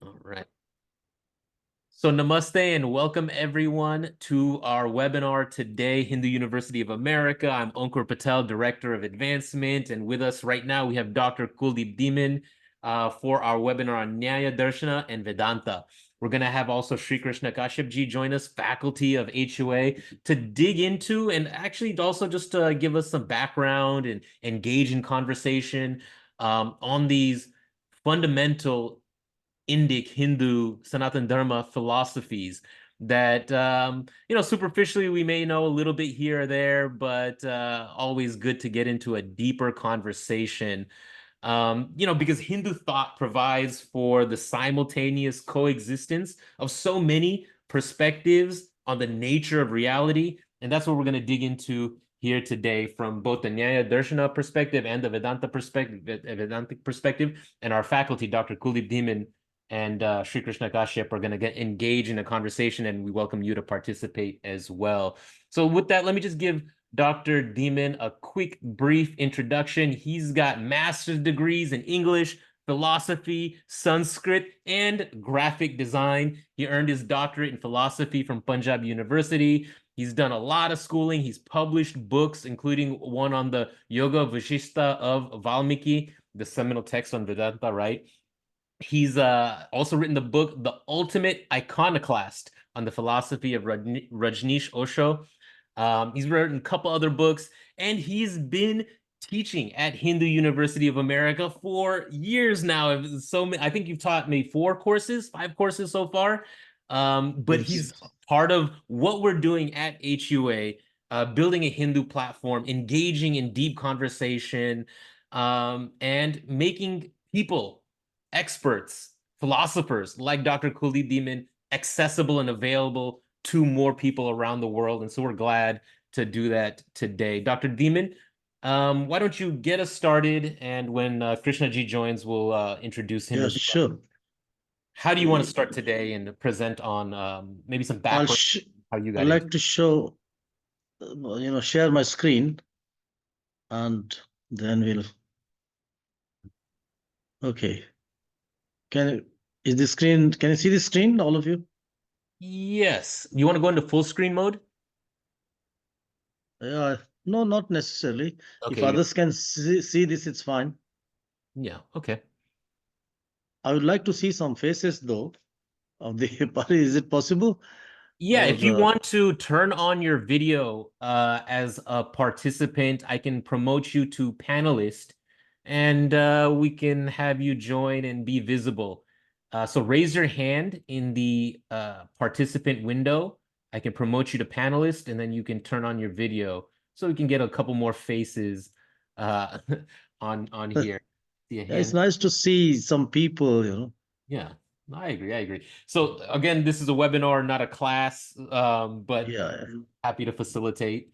All right. So namaste and welcome everyone to our webinar today, Hindu University of America. I'm Ankur Patel, Director of Advancement, and with us right now we have Dr. Kuldeep Dhiman for our webinar on Nyaya, Darshana, and Vedanta. We're going to have also Sri Krishna Kashyap ji join us, faculty of HUA, to dig into and actually also just to give us some background and engage in conversation on these fundamental Indic, Hindu, Sanatan Dharma philosophies that, superficially we may know a little bit here or there, but always good to get into a deeper conversation. Because Hindu thought provides for the simultaneous coexistence of so many perspectives on the nature of reality. And that's what we're going to dig into here today from both the Nyaya Darshana perspective and the Vedantic perspective. And our faculty, Dr. Kuldeep Dhiman and Sri Krishna Kashyap, are going to engage in a conversation, and we welcome you to participate as well. So with that, let me just give Dr. Dhiman a quick, brief introduction. He's got master's degrees in English, philosophy, Sanskrit, and graphic design. He earned his doctorate in philosophy from Punjab University. He's done a lot of schooling. He's published books, including one on the Yoga Vashishta of Valmiki, the seminal text on Vedanta, right? He's also written the book, The Ultimate Iconoclast, on the philosophy of Rajneesh Osho. He's written a couple other books, and he's been teaching at Hindu University of America for years now. I think you've taught maybe 5 courses so far. But Yes. he's part of what we're doing at HUA, building a Hindu platform, engaging in deep conversation, and making people, experts, philosophers like Dr. Kuldeep Dhiman accessible and available to more people around the world. And so we're glad to do that today. Dr. Dhiman, why don't you get us started? And when Krishna ji joins, we'll introduce him. Yeah, as well. sure. How do you want to start today and present on maybe some background, how you got I'd like to show, share my screen, and then we'll. Okay. Is the screen? Can you see the screen, all of you? Yes. You want to go into full screen mode? Yeah. No, not necessarily. Okay. If others can see this, it's fine. Yeah. Okay. I would like to see some faces though of the party. Is it possible? Yeah, Or if you want to turn on your video as a participant, I can promote you to panelist, and we can have you join and be visible. So raise your hand in the participant window. I can promote you to panelist, and then you can turn on your video so we can get a couple more faces uh, on here. See a yeah, it's hand? nice to see some people. Yeah. I agree. So again, this is a webinar, not a class, but Yeah. happy to facilitate.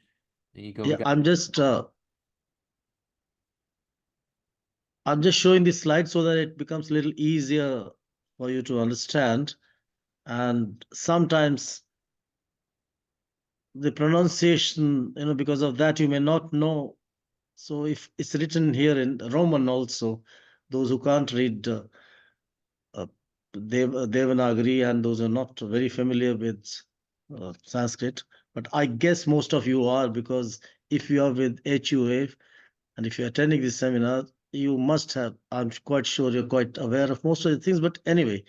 There you go. Yeah. I'm just showing this slide so that it becomes a little easier for you to understand. And sometimes the pronunciation, because of that, you may not know. So if it's written here in Roman also, those who can't read uh, Devanagari and those who are not very familiar with Sanskrit, but I guess most of you are, because if you are with HUA and if you're attending this seminar, you must have, I'm quite sure you're quite aware of most of the things. But anyway,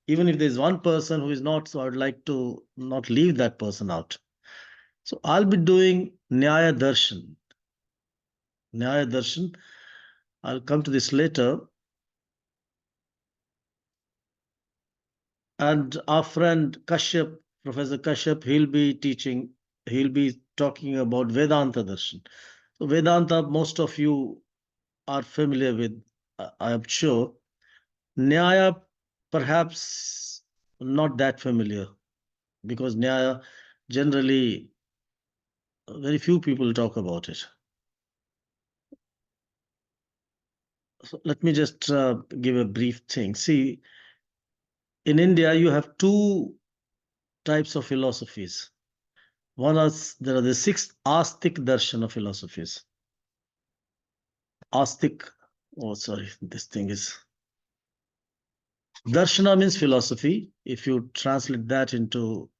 even if there's one person who is not, so I would like to not leave that person out. So I'll be doing Nyaya Darshan. Nyaya Darshan. I'll come to this later. And our friend Kashyap, Professor Kashyap, he'll be talking about Vedanta Darshan. So Vedanta, most of you are familiar with, I am sure. Nyaya, perhaps not that familiar, because Nyaya, generally, very few people talk about it. So let me just give a brief thing. See, in India, you have 2 types of philosophies. There are the 6 Astic Darshana philosophies. Astic, oh, sorry, this thing is. Darshana means philosophy, if you translate that into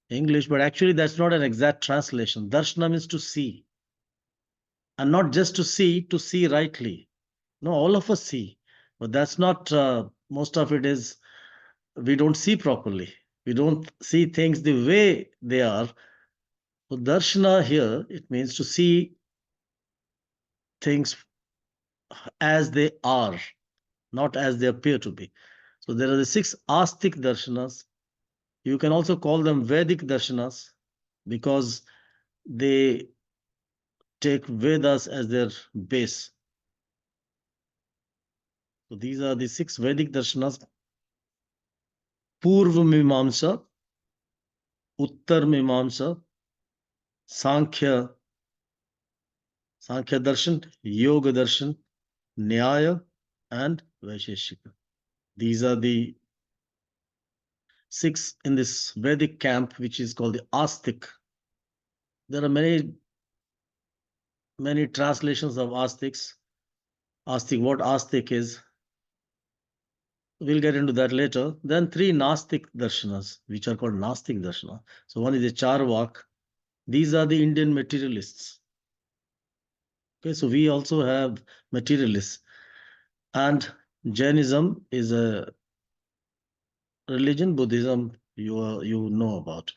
English, but actually that's not an exact translation. Darshana means to see, and not just to see rightly. No, all of us see, but that's not, most of it is we don't see properly. We don't see things the way they are. So darshana here, it means to see things as they are, not as they appear to be. So there are the six astic darshanas. You can also call them Vedic darshanas because they take Vedas as their base. So these are the six Vedic darshanas: Purva Mimamsa, Uttar Mimamsa, Sankhya, Sankhya Darshan, Yoga Darshan, Nyaya, and Vaisheshika. These are the six in this Vedic camp, which is called the Astic. There are many translations of Astics. Astic, what Astic is, we'll get into that later. Then three Nastic darshanas, which are called Nastic darshana. So one is the Charvak. These are the Indian materialists. Okay, so we also have materialists. And Jainism is a religion, Buddhism you know about.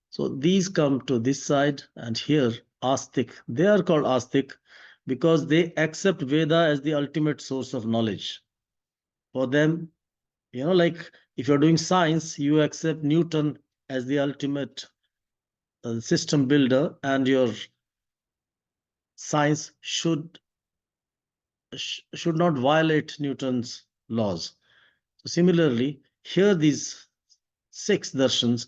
So these come to this side, and here Astic. They are called Astic because they accept Veda as the ultimate source of knowledge. For them, like if you're doing science, you accept Newton as the ultimate system builder, and your science should not violate Newton's laws. So similarly, here these six darshans,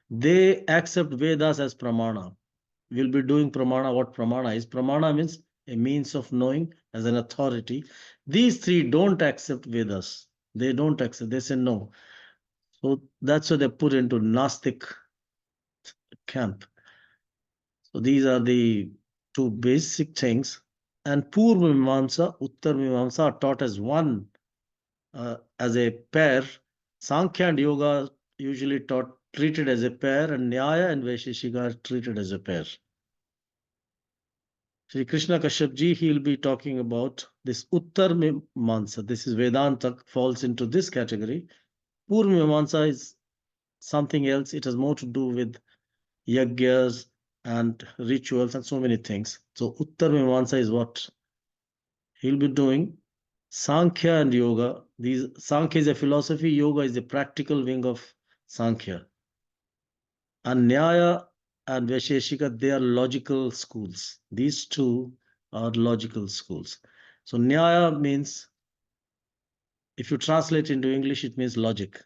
they accept Vedas as pramana. We'll be doing pramana. What pramana is? Pramana means a means of knowing as an authority. These three don't accept Vedas. They don't accept. They say no. So that's why they put into Gnostic camp. So these are the two basic things. And Purva Mimamsa, Uttar Mimamsa are taught as one, as a pair. Sankhya and Yoga usually treated as a pair, and Nyaya and Vaisheshika are treated as a pair. Sri Krishna Kashyap ji, he will be talking about this Uttar Mimamsa. This is Vedanta, falls into this category. Purva Mimamsa is something else. It has more to do with yagyas and rituals and so many things. So Uttar Mimamsa is what he'll be doing. Sankhya and Yoga. Sankhya is a philosophy, Yoga is the practical wing of Sankhya. And Nyaya and Vaisheshika, they are logical schools. These two are logical schools. So Nyaya means, if you translate into English, it means logic.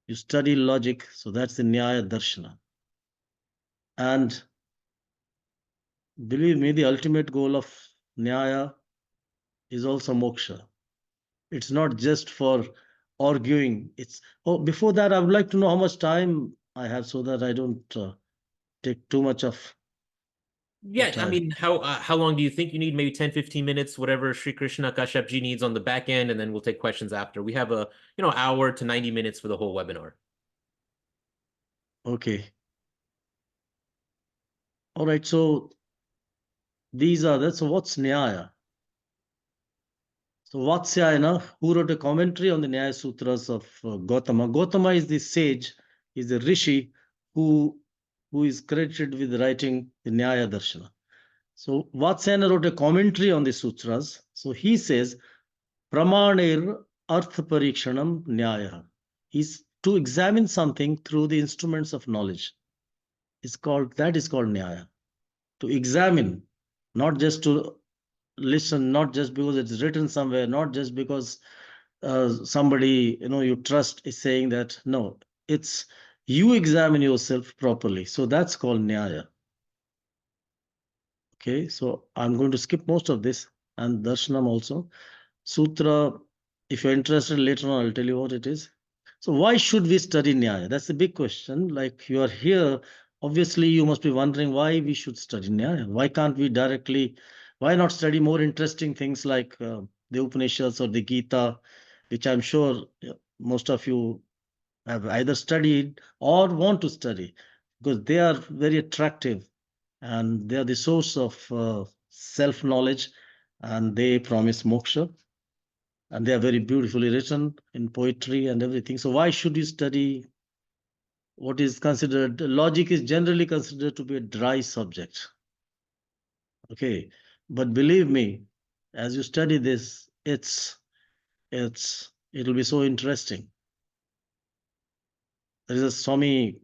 You study logic, so that's the Nyaya Darshana. And believe me, the ultimate goal of Nyaya is also moksha. It's not just for arguing. Before that, I would like to know how much time I have so that I don't take too much of the Yeah, I time. mean, how long do you think you need? Maybe 10, 15 minutes, whatever Sri Krishna Kashyap ji needs on the back end, and then we'll take questions after. We have a, hour to 90 minutes for the whole webinar. Okay. All right. So these are that. So what's Nyaya? So Vatsyayana, who wrote a commentary on the Nyaya Sutras of Gautama. Gautama is the sage, is the rishi who is credited with writing the Nyaya Darshana. So Vatsyayana wrote a commentary on the sutras. So he says, Pramanir Artha Parikshanam Nyaya is to examine something through the instruments of knowledge. That is called Nyaya. To examine, not just to listen, not just because it's written somewhere, not just because somebody you trust is saying that. No, it's you examine yourself properly. So that's called Nyaya. Okay, so I'm going to skip most of this and Darshanam also. Sutra, if you're interested later on, I'll tell you what it is. So why should we study Nyaya? That's the big question. Like you are here, obviously you must be wondering why we should study Nyaya. Why not study more interesting things like the Upanishads or the Gita, which I'm sure most of you have either studied or want to study, because they are very attractive and they are the source of self knowledge, and they promise moksha, and they are very beautifully written in poetry and everything. So why should you study what is considered logic? Is generally considered to be a dry subject. Okay, but believe me, as you study this, it'll be so interesting. There is a Swami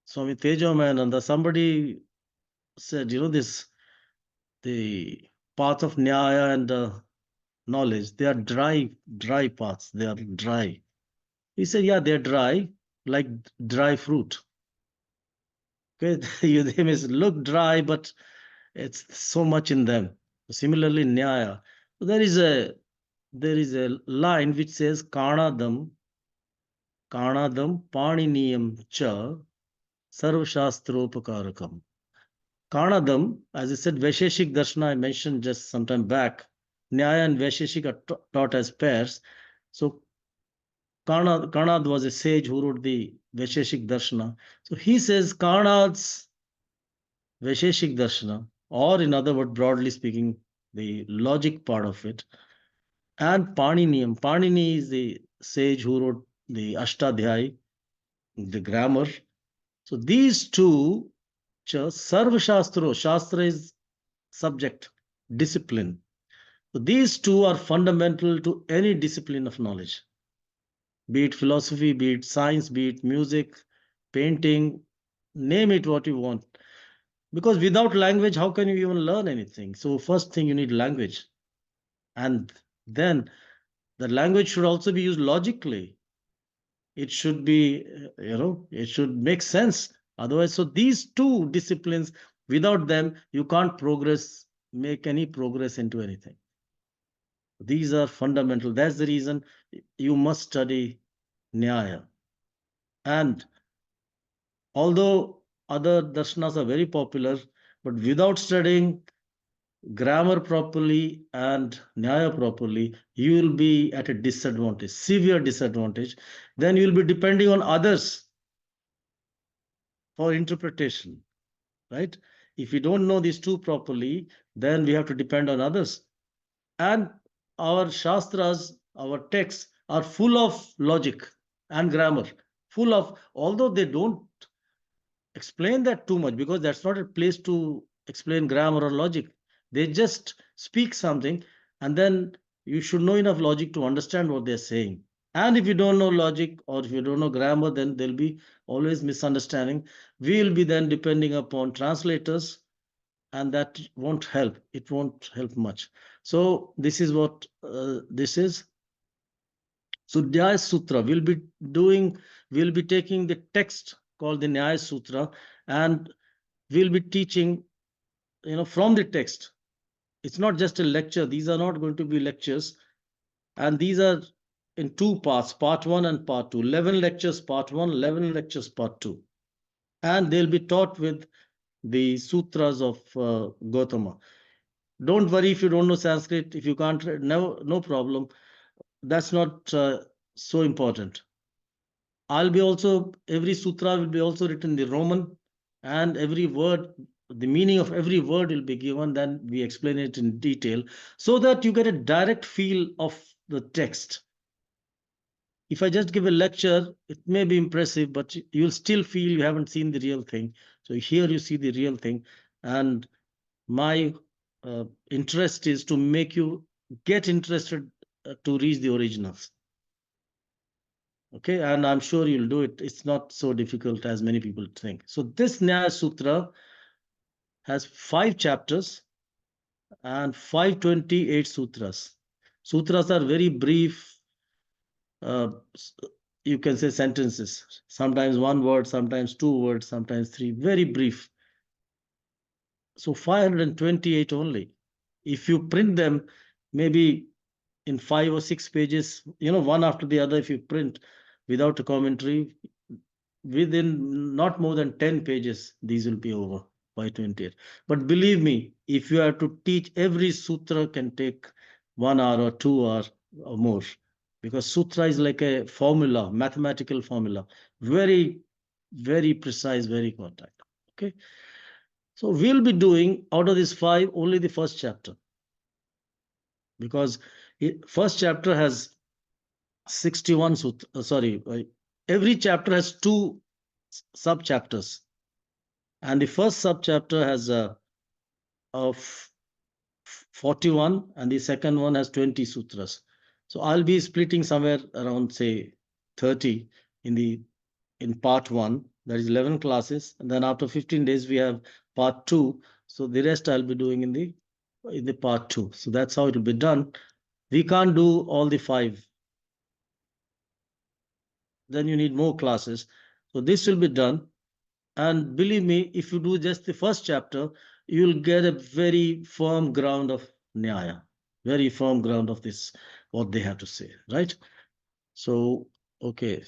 Tejomayananda. Somebody said, this the path of Nyaya and knowledge, they are dry paths. They are dry. He said, yeah, they're dry, like dry fruit. Okay, they may look dry, but it's so much in them. Similarly, Nyaya. There is a line which says Kanadam Paniniyam Cha Sarvashastropakarakam. Kanadam, as I said, Vaisheshik Darshana, I mentioned just some time back. Nyaya and Vaisheshik are taught as pairs. So Kanad was a sage who wrote the Vaisheshik Darshana. So he says Kanad's Vaisheshik Darshana, or in other words, broadly speaking, the logic part of it, and Paniniyam. Panini is the sage who wrote the Ashtadhyayi, the grammar. So these two, Sarva Shastro, Shastra is subject, discipline. So these two are fundamental to any discipline of knowledge, be it philosophy, be it science, be it music, painting, name it what you want. Because without language, how can you even learn anything? So first thing, you need language. And then the language should also be used logically. It should be, it should make sense. Otherwise, so these two disciplines, without them, you can't make any progress into anything. These are fundamental. That's the reason you must study Nyaya. And although other darshanas are very popular, but without studying grammar properly and Nyaya properly, you will be at a disadvantage, severe disadvantage. Then you will be depending on others for interpretation, right? If we don't know these two properly, then we have to depend on others. And our Shastras, our texts are full of logic and grammar, although they don't explain that too much, because that's not a place to explain grammar or logic. They just speak something, and then you should know enough logic to understand what they're saying. And if you don't know logic or if you don't know grammar, then there'll be always misunderstanding. We'll be then depending upon translators, and that won't help. It won't help much. So this is what this is. So Nyaya Sutra, we'll be taking the text called the Nyaya Sutra, and we'll be teaching, from the text. It's not just a lecture. These are not going to be lectures. And these are in two parts, part one and part two. 11 lectures, part one, 11 lectures, part two. And they'll be taught with the sutras of Gautama. Don't worry if you don't know Sanskrit. If you can't, no problem. That's not so important. Every sutra will be also written in the Roman, and every word, the meaning of every word will be given. Then we explain it in detail so that you get a direct feel of the text. If I just give a lecture, it may be impressive, but you'll still feel you haven't seen the real thing. So here you see the real thing. And my interest is to make you get interested to read the originals. Okay, and I'm sure you'll do it. It's not so difficult as many people think. So this Nyaya Sutra has 5 chapters and 528 sutras. Sutras are very brief, you can say sentences, sometimes one word, sometimes 2 words, sometimes 3, very brief. So 528 only. If you print them, maybe in 5 or 6 pages, one after the other, if you print without a commentary, within not more than 10 pages, these will be over by 28. But believe me, if you have to teach every sutra, can take 1 hour or 2 hours or more. because sutra is like a formula, mathematical formula, very, very precise, very contact. Okay. So we'll be doing out of these 5 only the first chapter, because first chapter has 61 sutra, every chapter has 2 sub chapters, and the first sub chapter has of 41 and the second one has 20 sutras. So I'll be splitting somewhere around say 30 in the in part 1, that is 11 classes, and then after 15 days we have part 2. So the rest I'll be doing in the part 2. So that's how it will be done. We can't do all the 5, then you need more classes. So this will be done. And believe me, if you do just the first chapter, you'll get a very firm ground of Nyaya, very firm ground of this, what they have to say, right? So, okay.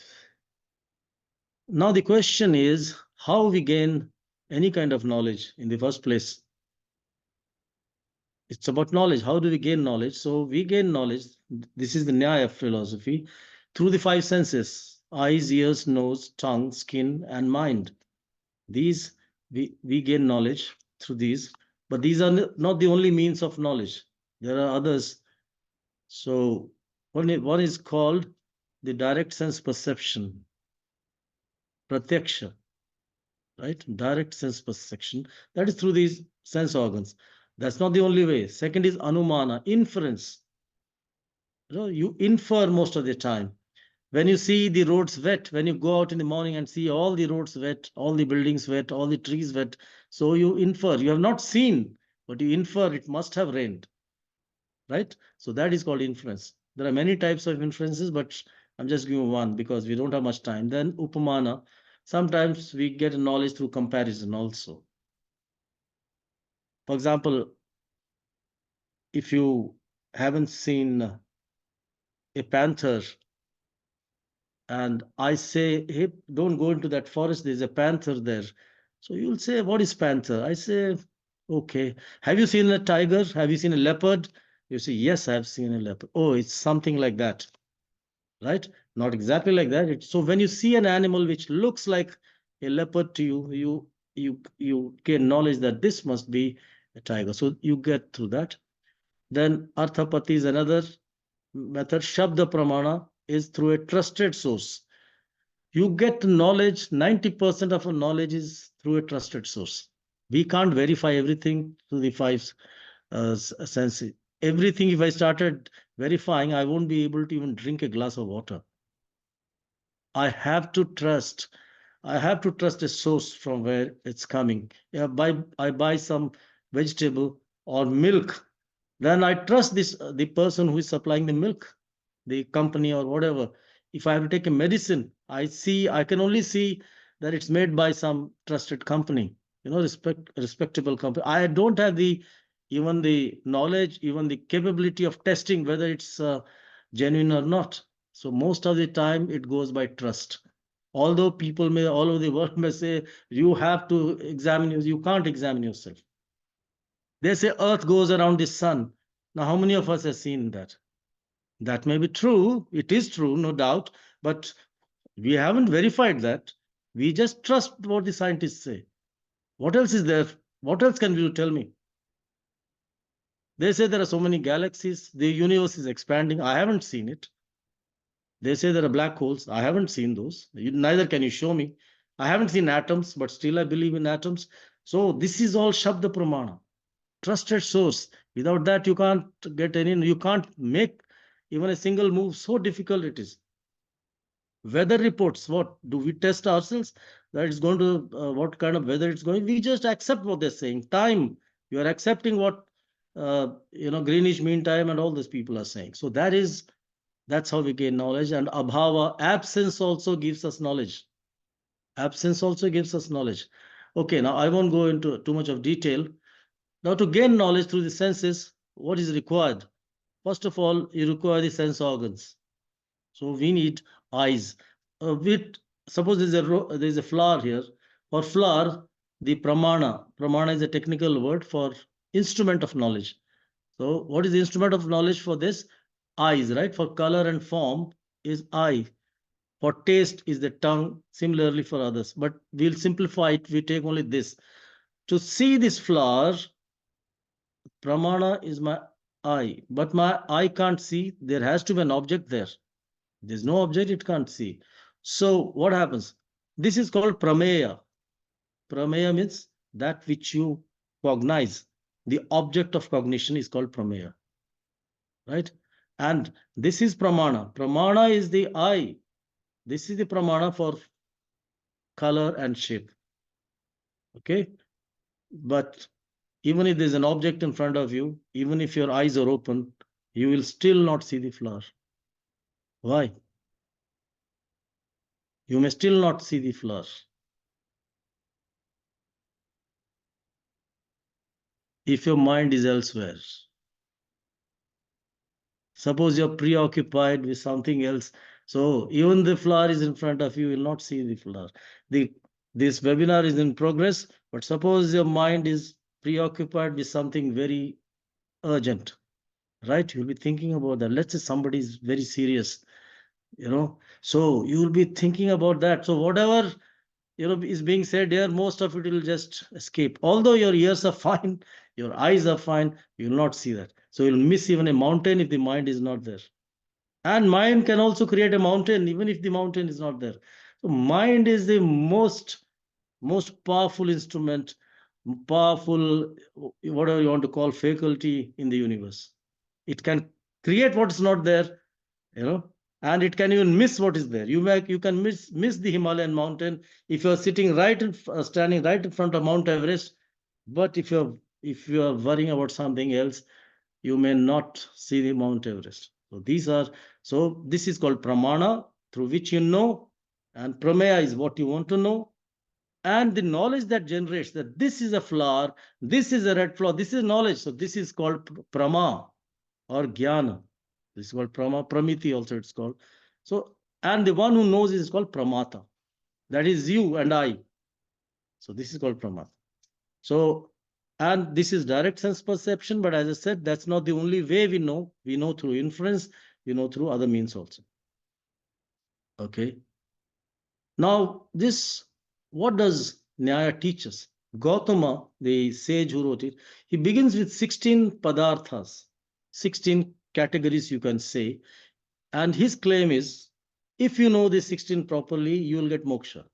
Now the question is how we gain any kind of knowledge in the first place. It's about knowledge. How do we gain knowledge? So we gain knowledge. This is the Nyaya philosophy through the 5 senses: eyes, ears, nose, tongue, skin, and mind. These we gain knowledge through these, but these are not the only means of knowledge. There are others. So one is called the direct sense perception, pratyaksha, right? Direct sense perception. That is through these sense organs. That's not the only way. Second is anumana, inference. You infer most of the time. When you see the roads wet, when you go out in the morning and see all the roads wet, all the buildings wet, all the trees wet, so you infer. You have not seen, but you infer it must have rained, right? So that is called inference. There are many types of inferences, but I'm just giving one because we don't have much time. Then upamana. Sometimes we get knowledge through comparison also. For example, if you haven't seen a panther and I say, hey, don't go into that forest, there's a panther there. So you'll say, what is panther? I say, okay. Have you seen a tiger? Have you seen a leopard? You say, yes, I've seen a leopard. Oh, it's something like that, right? Not exactly like that. So when you see an animal which looks like a leopard to you, you gain knowledge that this must be a tiger. So you get through that. Then arthapati is another method. Shabda pramana is through a trusted source. You get knowledge, 90% of our knowledge is through a trusted source. We can't verify everything through the 5 senses. Everything, if I started verifying, I won't be able to even drink a glass of water. I have to trust. I have to trust a source from where it's coming. Yeah, I buy some vegetable or milk, then I trust the person who is supplying the milk, the company or whatever. If I have to take a medicine, I can only see that it's made by some trusted company, respectable company. I don't have even the knowledge, even the capability of testing whether it's genuine or not. So most of the time it goes by trust. Although people may all over the world may say you have to examine you can't examine yourself. They say Earth goes around the sun. Now, how many of us have seen that? That may be true. It is true, no doubt. But we haven't verified that. We just trust what the scientists say. What else is there? What else can you tell me? They say there are so many galaxies. The universe is expanding. I haven't seen it. They say there are black holes. I haven't seen those. Neither can you show me. I haven't seen atoms, but still I believe in atoms. So this is all Shabda Pramana. Trusted source. Without that, you can't get any, you can't make even a single move. So difficult it is. Weather reports, what do we test ourselves that it's going to, what kind of weather it's going? We just accept what they're saying. Time, you are accepting what, Greenwich Mean Time and all these people are saying. So that's how we gain knowledge. And abhava, absence also gives us knowledge. Absence also gives us knowledge. Okay, now I won't go into too much of detail. Now, to gain knowledge through the senses, what is required? First of all, you require the sense organs. So we need eyes. Suppose there's a flower here. For flower, the pramana is a technical word for instrument of knowledge. So what is the instrument of knowledge for this? eyes, right? For color and form is eye. For taste is the tongue, similarly for others. But we'll simplify it. We take only this. To see this flower, pramana is my eye. But my eye can't see. There has to be an object there. There's no object, it can't see. So what happens? This is called prameya. Prameya means that which you cognize. The object of cognition is called prameya, right? And this is pramana. Pramana is the eye. This is the pramana for color and shape. Okay? But even if there's an object in front of you, even if your eyes are open, you will still not see the flower. Why? You may still not see the flower. If your mind is elsewhere. Suppose you're preoccupied with something else. So even the flower is in front of you, you will not see the flower. This webinar is in progress, but suppose your mind is preoccupied with something very urgent, right? You'll be thinking about that. Let's say somebody is very serious, so you will be thinking about that. So whatever is being said here, most of it will just escape. Although your ears are fine, your eyes are fine, you will not see that. So you'll miss even a mountain if the mind is not there. And mind can also create a mountain even if the mountain is not there. So mind is the most powerful instrument, powerful, whatever you want to call, faculty in the universe. It can create what is not there, and it can even miss what is there. You can miss the Himalayan mountain if you're standing right in front of Mount Everest. But if you're worrying about something else, you may not see the Mount Everest. So this is called pramana, through which you know, and prameya is what you want to know, and the knowledge that generates that this is a flower, this is a red flower, this is knowledge. So this is called prama or jnana. This is called prama, pramiti also it's called. So, and the one who knows is called pramata. That is you and I. So this is called pramata. So, and this is direct sense perception, but as I said, that's not the only way we know. We know through inference, we know through other means also. Okay. Now, what does Nyaya teach us? Gautama, the sage who wrote it, he begins with 16 padarthas, 16 categories, you can say. And his claim is, if you know these 16 properly, you will get moksha.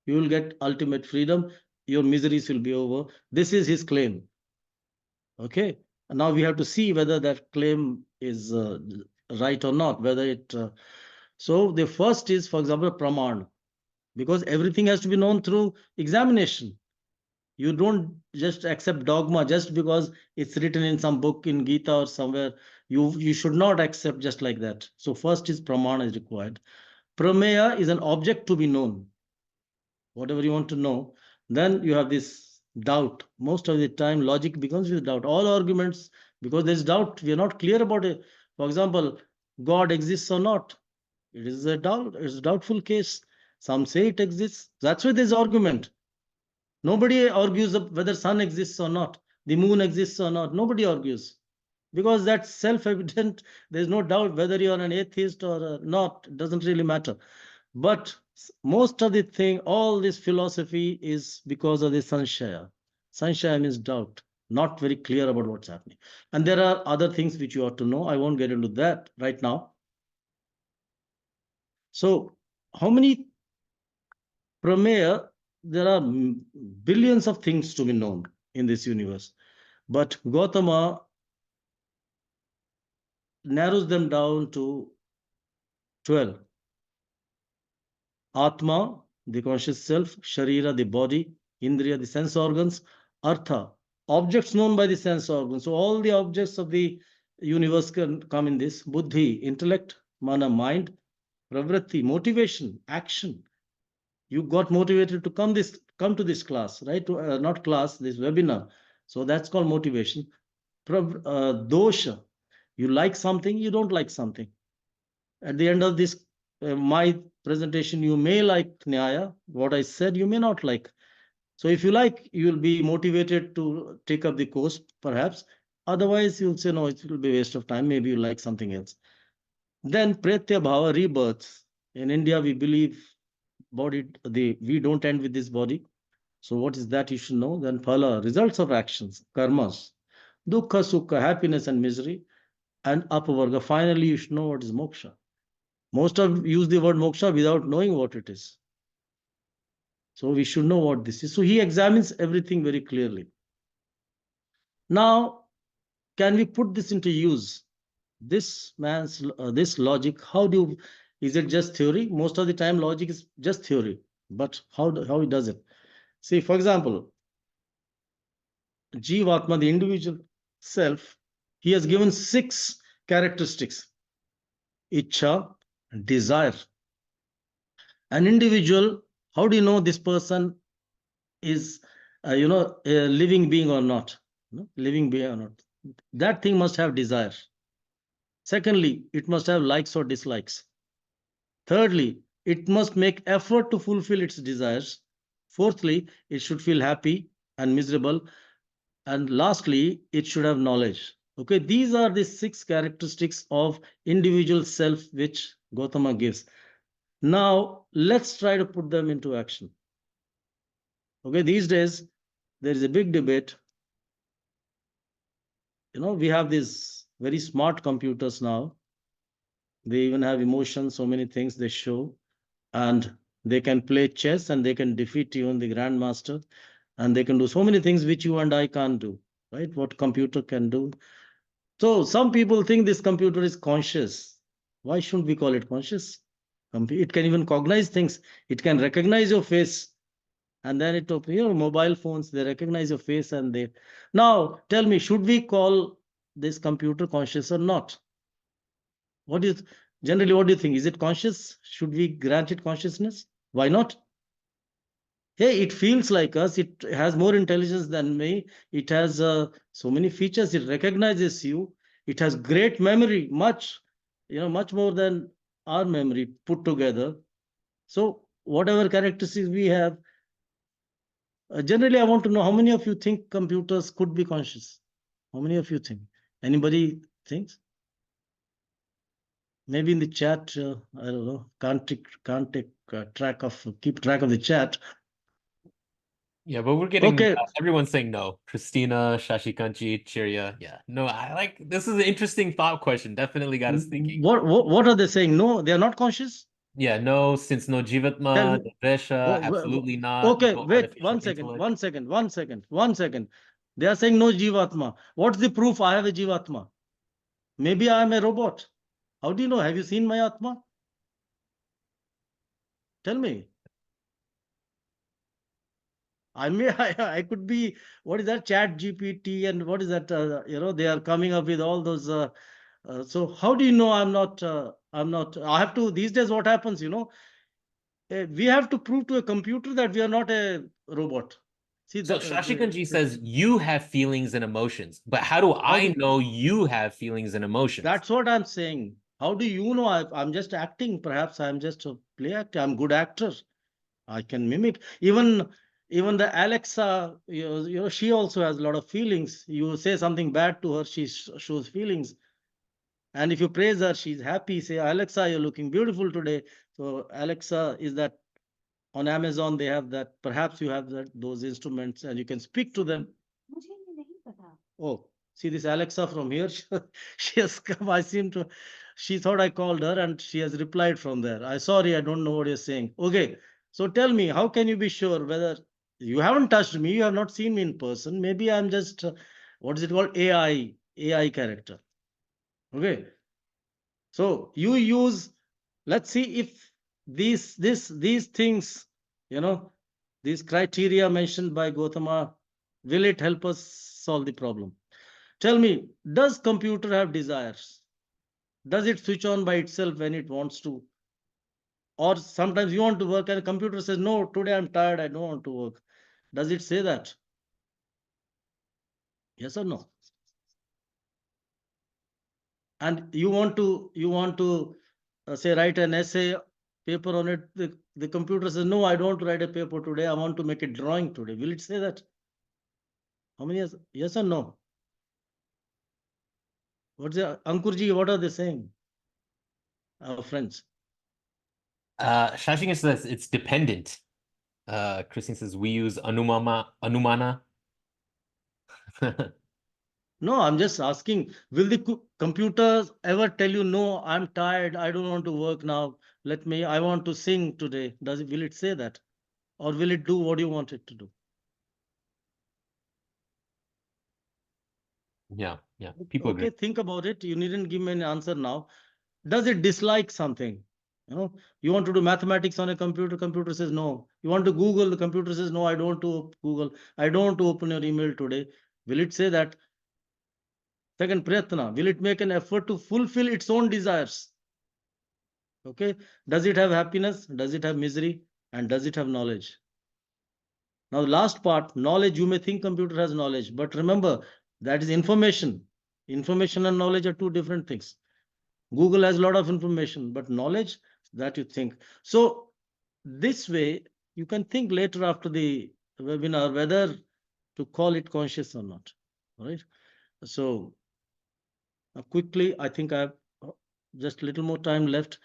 You will get ultimate freedom. Your miseries will be over. This is his claim. Okay. And now we have to see whether that claim is right or not. So the first is, for example, praman, because everything has to be known through examination. You don't just accept dogma just because it's written in some book in Gita or somewhere. You should not accept just like that. So first is pramana is required. Prameya is an object to be known. Whatever you want to know, then you have this doubt. Most of the time, logic becomes with doubt. All arguments, because there's doubt, we are not clear about it. For example, God exists or not. It is a doubt. It's a doubtful case. Some say it exists. That's why there's argument. Nobody argues whether sun exists or not, the moon exists or not. Nobody argues because that's self-evident. There's no doubt whether you're an atheist or not. It doesn't really matter. But most of the thing, all this philosophy is because of the sanshaya. Sanshaya means doubt, not very clear about what's happening. And there are other things which you ought to know. I won't get into that right now. So how many prameya? There are billions of things to be known in this universe. But Gautama narrows them down to 12. Atma, the conscious self; Sharira, the body; Indriya, the sense organs; Artha, objects known by the sense organs. So all the objects of the universe can come in this. Buddhi, intellect; Mana, mind; Pravritti, motivation, action. You got motivated to come to this class, right? Not class, this webinar. So that's called motivation. Dosha, you like something, you don't like something. At the end of this, my presentation, you may like Nyaya. What I said, you may not like. So if you like, you will be motivated to take up the course, perhaps. Otherwise, you'll say, no, it will be a waste of time. Maybe you like something else. Then Pretya Bhava, rebirth. In India, we believe we don't end with this body. So what is that you should know? Then Phala, results of actions, karmas. Dukkha, Sukha, happiness and misery. And Apavarga. Finally, you should know what is moksha. Most of use the word moksha without knowing what it is. So we should know what this is. So he examines everything very clearly. Now, can we put this into use? This logic, is it just theory? Most of the time logic is just theory, but how he does it? See, for example, Jivatma, the individual self, he has given 6 characteristics: ichha, desire. An individual, how do you know this person is a living being or not? Living being or not, that thing must have desire. Secondly, it must have likes or dislikes. Thirdly, it must make effort to fulfill its desires. Fourthly, it should feel happy and miserable. And lastly, it should have knowledge. Okay, these are the 6 characteristics of individual self which Gautama gives. Now, let's try to put them into action. Okay, these days, there is a big debate. We have these very smart computers now. They even have emotions, so many things they show. And they can play chess and they can defeat you in the grandmaster, and they can do so many things which you and I can't do, right? What computer can do. So some people think this computer is conscious. Why shouldn't we call it conscious? It can even cognize things. It can recognize your face, and then mobile phones, they recognize your face. And they now tell me, should we call this computer conscious or not? What is Generally, what do you think? Is it conscious? Should we grant it consciousness? Why not? Hey, it feels like us. It has more intelligence than me. It has so many features. It recognizes you. It has great memory, much more than our memory put together. So whatever characteristics we have, generally, I want to know how many of you think computers could be conscious? How many of you think? Anybody thinks? Maybe in the chat, I don't know. Keep track of the chat. Yeah, but we're getting Okay. everyone's saying no. Christina, Shashikanchi, Chirya. Yeah, no, this is an interesting thought question. Definitely got us thinking. What are they saying? No, they are not conscious. Yeah, no, since no Tell Jivatma, me. Devesha, absolutely not. Okay, No wait, artificial intellect. one second. They are saying no Jivatma. What's the proof I have a Jivatma? Maybe I am a robot. How do you know? Have you seen my Atma? Tell me. I could be, what is that, chat GPT, and what is that, they are coming up with all those. So how do you know I have to, these days what happens, we have to prove to a computer that we are not a robot. See, So Shashikanji says you have feelings and emotions, but how do how I do know you have feelings and emotions? that's what I'm saying. How do you know? I'm just acting. Perhaps I'm just a play actor. I'm good actor. I can mimic. Even the Alexa, she also has a lot of feelings. You say something bad to her, she shows feelings. And if you praise her, she's happy. Say, Alexa, you're looking beautiful today. So Alexa is that. On Amazon, they have that. Perhaps you have those instruments and you can speak to them. Oh, see this Alexa from here. She has come. She thought I called her and she has replied from there. Sorry, I don't know what you're saying. Okay. So tell me, how can you be sure whether you haven't touched me? You have not seen me in person. Maybe I'm just, what is it called? AI character. Okay. So you use, let's see if these things, you know, these criteria mentioned by Gautama, will it help us solve the problem? Tell me, does computer have desires? Does it switch on by itself when it wants to? Or sometimes you want to work and the computer says, no, today I'm tired, I don't want to work. Does it say that? Yes or no? And you want to say write an essay paper on it. The computer says, no, I don't want to write a paper today, I want to make a drawing today. Will it say that? How many yes or no? What's the Ankurji, what are they saying? our friends? Shashinga says it's dependent. Christine says we use anumana. No, I'm just asking, will the computers ever tell you, no, I'm tired, I don't want to work now, I want to sing today? Will it say that? Or will it do what you want it to do? Yeah, people agree. Okay, think about it. You needn't give me an answer now. Does it dislike something? You know, you want to do mathematics on a computer, computer says no. You want to Google, the computer says no, I don't want to Google, I don't want to open your email today. Will it say that? Second, prayatna, will it make an effort to fulfill its own desires? Okay, does it have happiness? Does it have misery? And does it have knowledge? Now, the last part, knowledge, you may think computer has knowledge, but remember, that is information. Information and knowledge are two different things. Google has a lot of information, but knowledge, that you think. So this way, you can think later after the webinar whether to call it conscious or not. All right. So quickly, I think I have just a little more time left.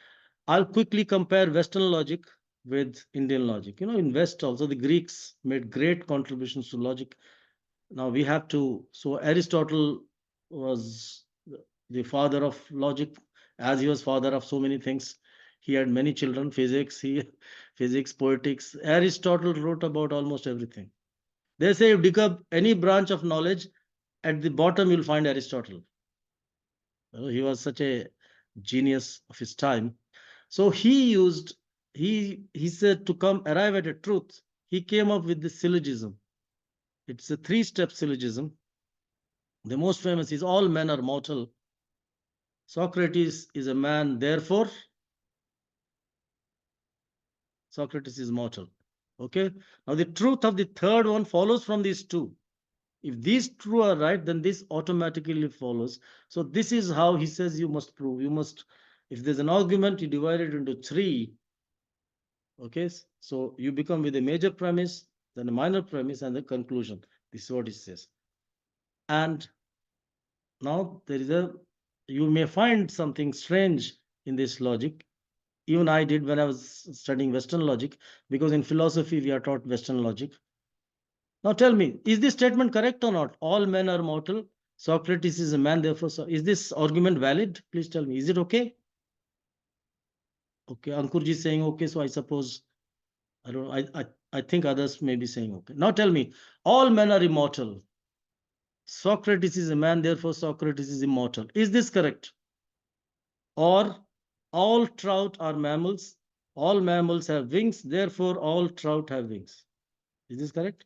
I'll quickly compare Western logic with Indian logic. You know, in West also the Greeks made great contributions to logic. Now we have to. So Aristotle was the father of logic, as he was father of so many things. He had many children, physics, poetics. Aristotle wrote about almost everything. They say if you dig up any branch of knowledge, at the bottom you'll find Aristotle. He was such a genius of his time. So he said to come arrive at a truth, he came up with the syllogism. It's a three-step syllogism. The most famous is all men are mortal. Socrates is a man, therefore Socrates is mortal. Okay. Now the truth of the third one follows from these two. If these two are right, then this automatically follows. So this is how he says you must prove. You must, if there's an argument, you divide it into three. Okay. So you become with a major premise, then a minor premise, and the conclusion. This is what it says. And now you may find something strange in this logic. Even I did when I was studying Western logic, because in philosophy we are taught Western logic. Now tell me, is this statement correct or not? All men are mortal. Socrates is a man, therefore. So is this argument valid? Please tell me. Is it okay? Okay, Ankurji is saying okay, so I suppose I don't. I think others may be saying okay. Now tell me, all men are immortal. Socrates is a man, therefore Socrates is immortal. Is this correct? Or all trout are mammals. All mammals have wings, therefore all trout have wings. Is this correct?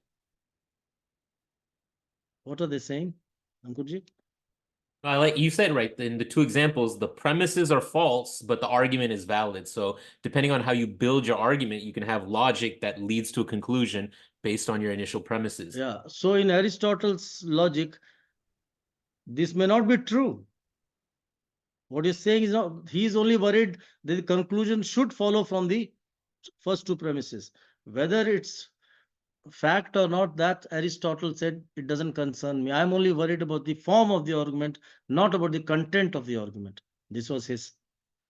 What are they saying, Ankurji? I like you said right in the two examples, the premises are false, but the argument is valid. So depending on how you build your argument, you can have logic that leads to a conclusion based on your initial premises. Yeah. So in Aristotle's logic, this may not be true. What he's saying is not, he's only worried that the conclusion should follow from the first two premises. Whether it's fact or not, that Aristotle said it doesn't concern me. I'm only worried about the form of the argument, not about the content of the argument. This was his.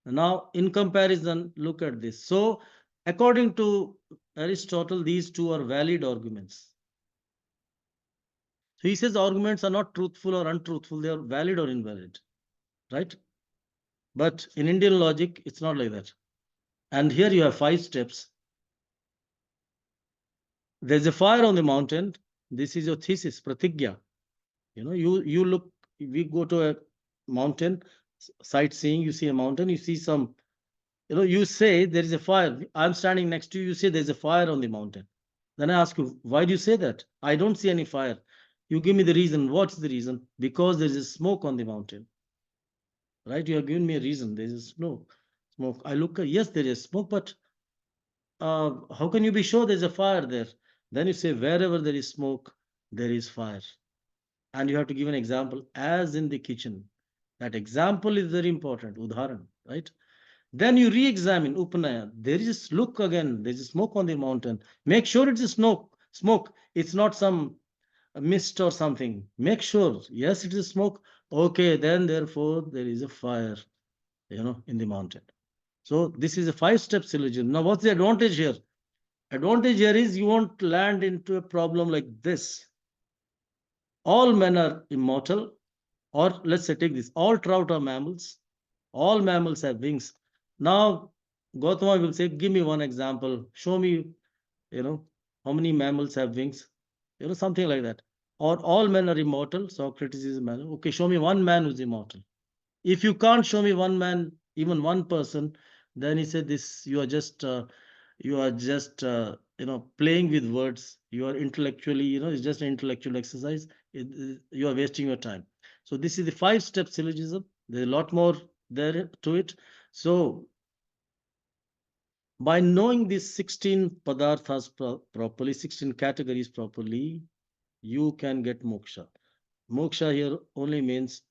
Now, in comparison, look at this. So, according to Aristotle, these two are valid arguments. So he says arguments are not truthful or untruthful, they are valid or invalid, right? But in Indian logic, it's not like that. And here you have 5 steps. There's a fire on the mountain. This is your thesis, pratigya. You know, you look, we go to a mountain, sightseeing, you see a mountain, you see some, you say there is a fire. I'm standing next to you, you say there's a fire on the mountain. Then I ask you, why do you say that? I don't see any fire. You give me the reason. What's the reason? Because there is a smoke on the mountain. Right? You have given me a reason. There is smoke. I look, yes, there is smoke, but how can you be sure there's a fire there? Then you say, wherever there is smoke, there is fire. And you have to give an example, as in the kitchen. That example is very important, udharan, right? Then you re-examine Upanaya. There is, look again, there is smoke on the mountain. Make sure it's a smoke. It's not some mist or something. Make sure, yes, it is smoke. Okay, then therefore there is a fire, in the mountain. So this is a 5-step syllogism. Now, what's the advantage here? Advantage here is you won't land into a problem like this. All men are immortal, or let's say take this, all trout are mammals, all mammals have wings. Now, Gautama will say, give me one example, show me, how many mammals have wings, something like that. Or all men are immortal, Socrates is a man. Okay, show me one man who's immortal. If you can't show me one man, even one person, then he said, this, playing with words. You are intellectually, it's just an intellectual exercise. You are wasting your time. So this is the 5-step syllogism. There's a lot more there to it. So by knowing these 16 padarthas properly, 16 categories properly, you can get moksha. Moksha here only means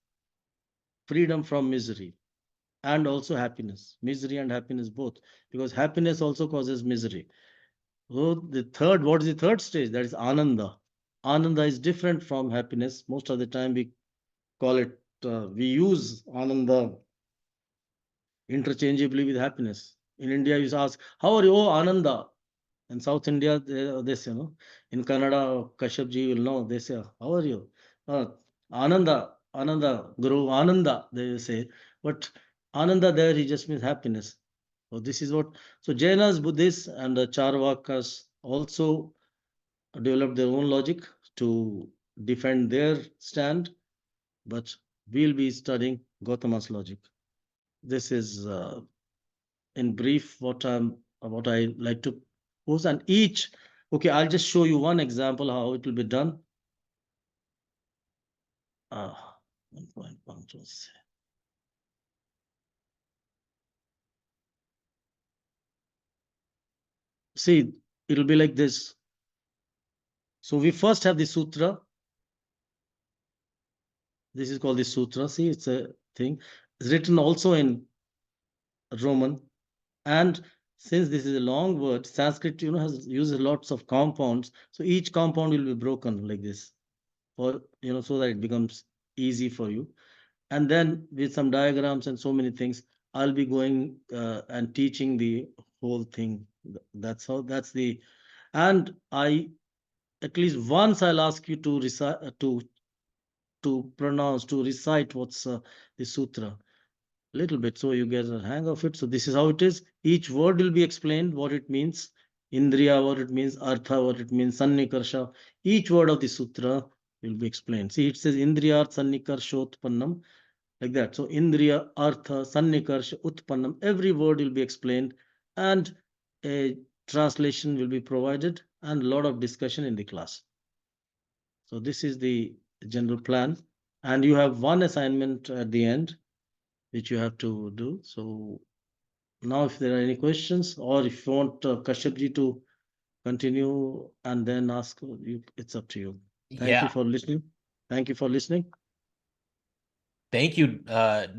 freedom from misery and also happiness, misery and happiness both, because happiness also causes misery. So what is the third stage? That is ananda. Ananda is different from happiness. Most of the time we call it, we use ananda interchangeably with happiness. In India, you ask, how are you? Oh, Ananda. In South India, they say, in Kannada, Kashyap ji will know, they say, how are you? Ananda, Ananda, Guru, Ananda, they say. But Ananda there, he just means happiness. So this is what, so Jainas, Buddhists, and the Charvakas also developed their own logic to defend their stand, but we'll be studying Gautama's logic. This is in brief what I like to pose, and each, okay, I'll just show you one example how it will be done. 1.1 to say. See, it'll be like this. So we first have the sutra. This is called the sutra. See, it's a thing. It's written also in Roman. And since this is a long word, Sanskrit, has uses lots of compounds. So each compound will be broken like this, for so that it becomes easy for you. And then with some diagrams and so many things, I'll be going and teaching the whole thing. That's and I, at least once I'll ask you to recite, to recite what's the sutra little bit, so you get a hang of it. So this is how it is. Each word will be explained, what it means. Indriya, what it means. Artha, what it means. Sannikarsha. Each word of the sutra will be explained. See, it says Indriyat Sannikarshothpannam, like that. So Indriya, Artha, Sannikarsha, Utpannam, every word will be explained, and a translation will be provided, and a lot of discussion in the class. So this is the general plan, and you have one assignment at the end which you have to do. So now if there are any questions, or if you want Kashyap ji to continue and then ask you, it's up to you. Thank you Yeah. for listening. Thank you for listening. Thank you,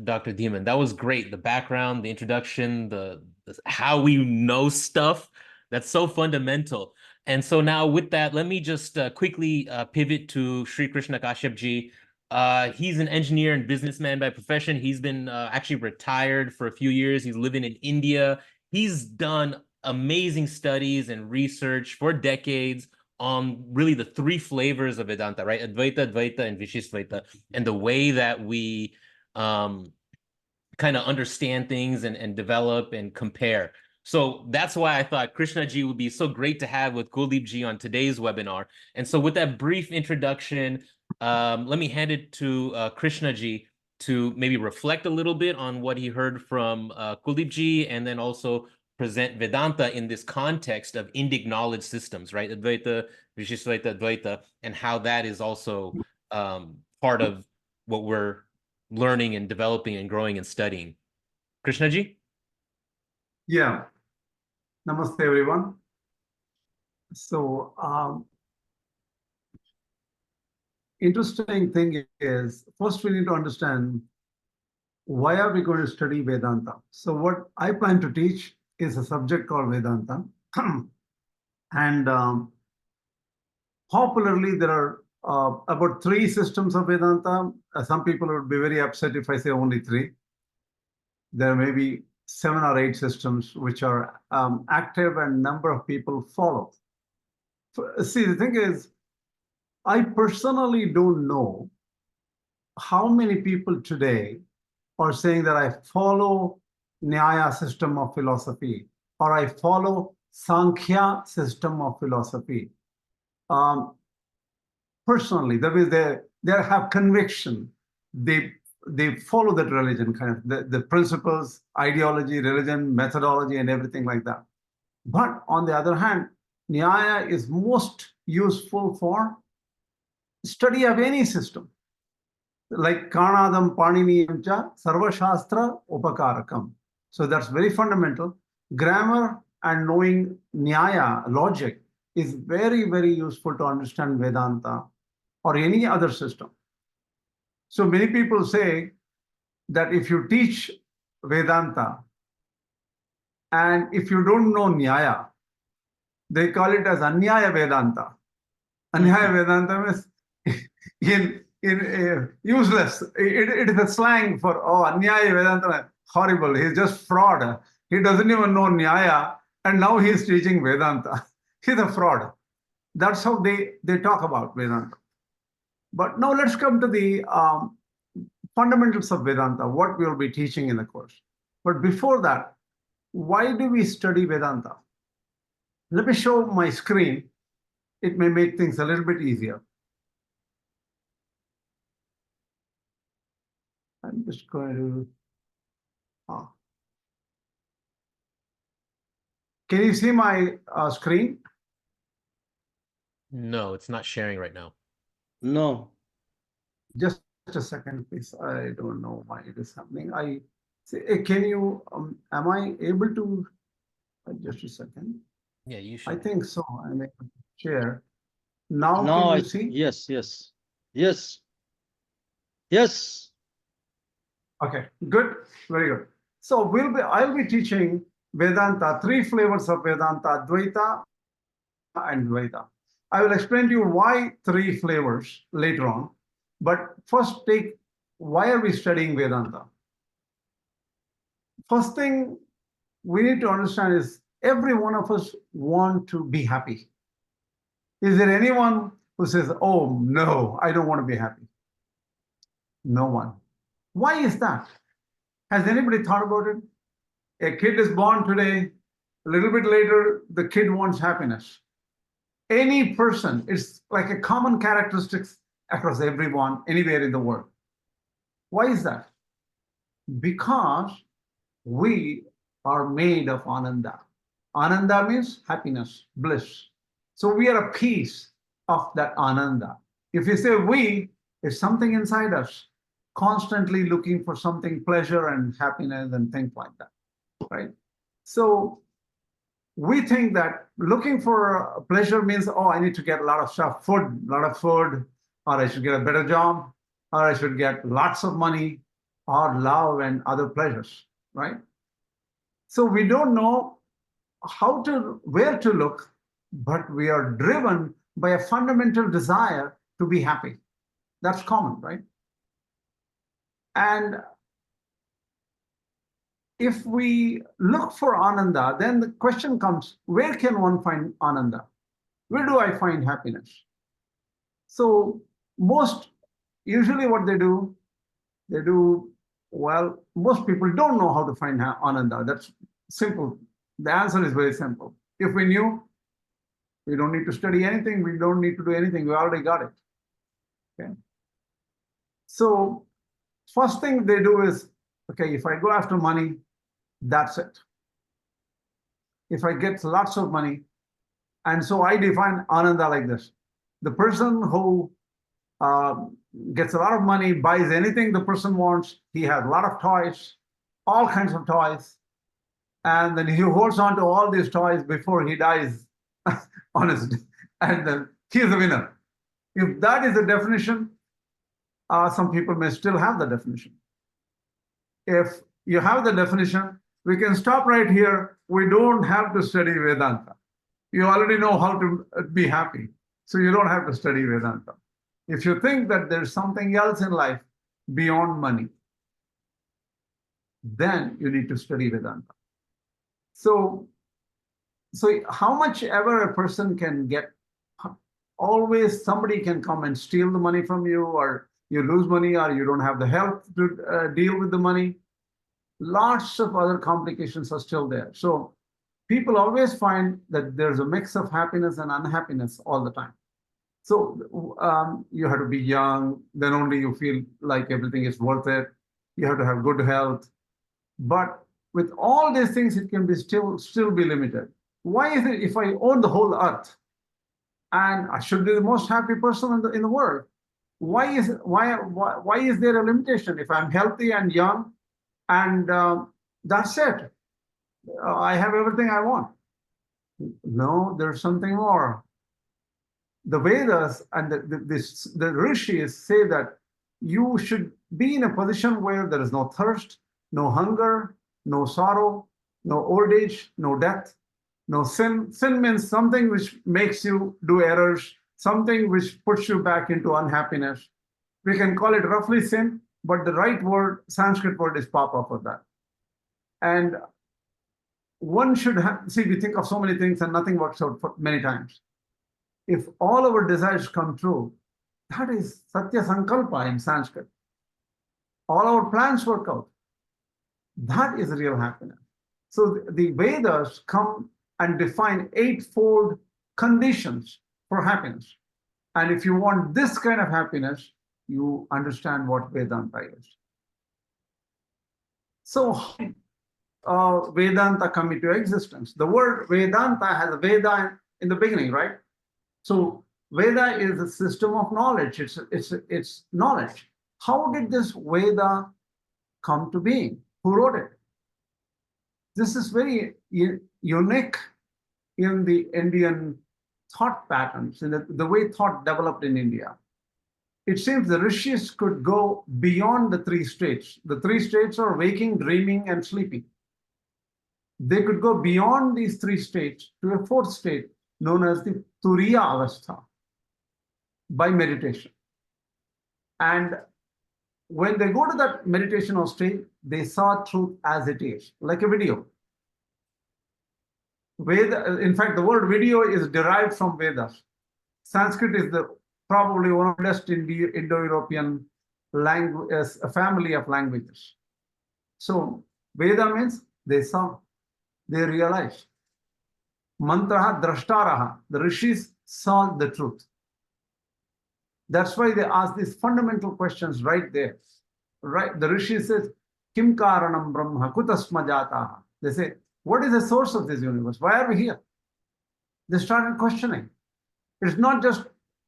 Dr. Demon. That was great. The background, the introduction, the how we know stuff. That's so fundamental. And so now with that, let me just quickly pivot to Sri Krishna Kashyap ji. He's an engineer and businessman by profession. He's been actually retired for a few years. He's living in India. He's done amazing studies and research for decades on really the three flavors of Vedanta, right? Advaita, Dvaita, and Vishisvaita, and the way that we kind of understand things and develop and compare. So that's why I thought Krishna ji would be so great to have with Kuldeep ji on today's webinar. And so with that brief introduction, let me hand it to Krishna ji to maybe reflect a little bit on what he heard from Kuldeep ji, and then also present Vedanta in this context of Indic knowledge systems, right? Advaita, Vishisvaita, Advaita, and how that is also part of what we're learning and developing and growing and studying. Krishna ji? Yeah. Namaste, everyone. So, interesting thing is, first we need to understand why are we going to study Vedanta. So what I plan to teach is a subject called Vedanta. And popularly, there are about 3 systems of Vedanta. Some people would be very upset if I say only 3. There may be 7 or 8 systems which are active and number of people follow. See, the thing is, I personally don't know how many people today are saying that I follow Nyaya system of philosophy, or I follow Sankhya system of philosophy. Personally, that means they have conviction. They follow that religion, kind of the principles, ideology, religion, methodology, and everything like that. But on the other hand, Nyaya is most useful for study of any system. Like Karnadam Paniniyam cha Sarva Shastra Upakarakam. So that's very fundamental. Grammar and knowing Nyaya, logic, is very, very useful to understand Vedanta or any other system. So many people say that if you teach Vedanta and if you don't know Nyaya, they call it as Anyaya Vedanta. Anyaya Vedanta means useless. It is a slang for, oh, Anyaya Vedanta, horrible. He's just fraud. He doesn't even know Nyaya, and now he's teaching Vedanta. He's a fraud. That's how they talk about Vedanta. But now let's come to the fundamentals of Vedanta, what we'll be teaching in the course. But before that, why do we study Vedanta? Let me show my screen. It may make things a little bit easier. I'm just going to... Can you see my screen? No, it's not sharing right now. No. Just a second, please. I don't know why it is happening. Can you, am I able to, just a second. Yeah, you should. I think so. I may share. Now Now can you see? Yes. Yes. Okay, good, very good. So I'll be teaching Vedanta, 3 flavors of Vedanta, Advaita and Dvaita. I will explain to you why 3 flavors later on. But first why are we studying Vedanta? First thing we need to understand is every one of us want to be happy. Is there anyone who says, oh, no, I don't want to be happy? No one. Why is that? Has anybody thought about it? A kid is born today, a little bit later, the kid wants happiness. Any person, it's like a common characteristic across everyone, anywhere in the world. Why is that? Because we are made of Ananda. Ananda means happiness, bliss. So we are a piece of that Ananda. If you say we, it's something inside us, constantly looking for something, pleasure and happiness and things like that, right? So we think that looking for pleasure means, oh, I need to get a lot of stuff, a lot of food, or I should get a better job, or I should get lots of money, or love and other pleasures, right? So we don't know where to look, but we are driven by a fundamental desire to be happy. That's common, right? And if we look for Ananda, then the question comes, where can one find Ananda? Where do I find happiness? So usually what they do, well, most people don't know how to find Ananda. That's simple. The answer is very simple. If we knew, we don't need to study anything. We don't need to do anything. We already got it. Okay. So first thing they do is, okay, if I go after money, that's it. If I get lots of money, and so I define Ananda like this. The person who gets a lot of money, buys anything the person wants, he has a lot of toys, all kinds of toys, and then he holds on to all these toys before he dies honest, and then he is the winner. If that is the definition, some people may still have the definition. If you have the definition, we can stop right here. We don't have to study Vedanta. You already know how to be happy, so you don't have to study Vedanta. If you think that there's something else in life beyond money, then you need to study Vedanta. So how much ever a person can get, always somebody can come and steal the money from you, or you lose money, or you don't have the health to deal with the money. Lots of other complications are still there. So people always find that there's a mix of happiness and unhappiness all the time. So you have to be young, then only you feel like everything is worth it. You have to have good health. But with all these things, it can be still be limited. Why is it if I own the whole earth and I should be the most happy person in the world? Why is there a limitation? If I'm healthy and young, and that's it, I have everything I want. No, there's something more. The Vedas and the rishis say that you should be in a position where there is no thirst, no hunger, no sorrow, no old age, no death, no sin. Sin means something which makes you do errors, something which puts you back into unhappiness. We can call it roughly sin, but the right word, Sanskrit word, is papa for that. And one should see, we think of so many things and nothing works out for many times. If all our desires come true, that is Satya Sankalpa in Sanskrit. All our plans work out. That is real happiness. So the Vedas come and define eightfold conditions for happiness. And if you want this kind of happiness, you understand what Vedanta is. So Vedanta come into existence. The word Vedanta has a Veda in the beginning, right? So Veda is a system of knowledge. It's knowledge. How did this Veda come to being? Who wrote it? This is very unique in the Indian thought patterns, in the way thought developed in India. It seems the rishis could go beyond the three states. The three states are waking, dreaming, and sleeping. They could go beyond these three states to a fourth state known as the Turiya Avastha by meditation. And when they go to that meditational state, they saw truth as it is, like a video. In fact, the word video is derived from Vedas. Sanskrit is probably one of the best Indo-European family of languages. So Veda means they saw, they realized. Mantraha drashtaraha, the rishis saw the truth. That's why they ask these fundamental questions right there. Right, the rishi says, Kim karanam brahma kutasma jataha. They say, what is the source of this universe? Why are we here? They started questioning. It's not just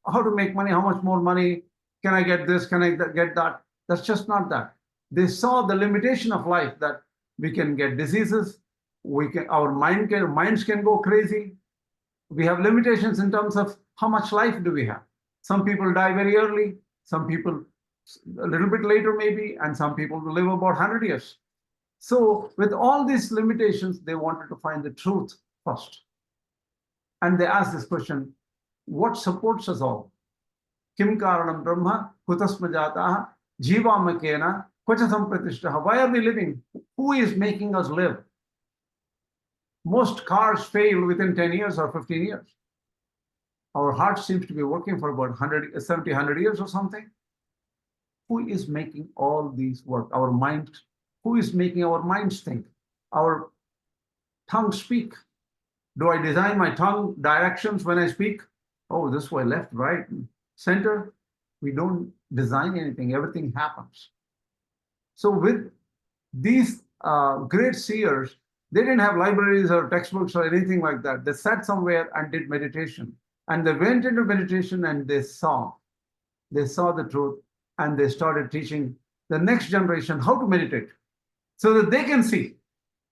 how to make money, how much more money, can I get this, can I get that? That's just not that. They saw the limitation of life, that we can get diseases, our minds can go crazy. We have limitations in terms of how much life do we have. Some people die very early, some people a little bit later maybe, and some people will live about 100 years. So with all these limitations, they wanted to find the truth first. And they asked this question, what supports us all? Kim karanam brahma kutasma jataha jivamakena kvachatam pratishtaha. Why are we living? Who is making us live? Most cars fail within 10 years or 15 years. Our heart seems to be working for about 70, 100 years or something. Who is making all these work? Our mind. Who is making our minds think? Our tongue speak. Do I design my tongue directions when I speak? Oh, this way, left, right, center. We don't design anything. Everything happens. So with these great seers, they didn't have libraries or textbooks or anything like that. They sat somewhere and did meditation. And they went into meditation and they saw the truth, and they started teaching the next generation how to meditate so that they can see.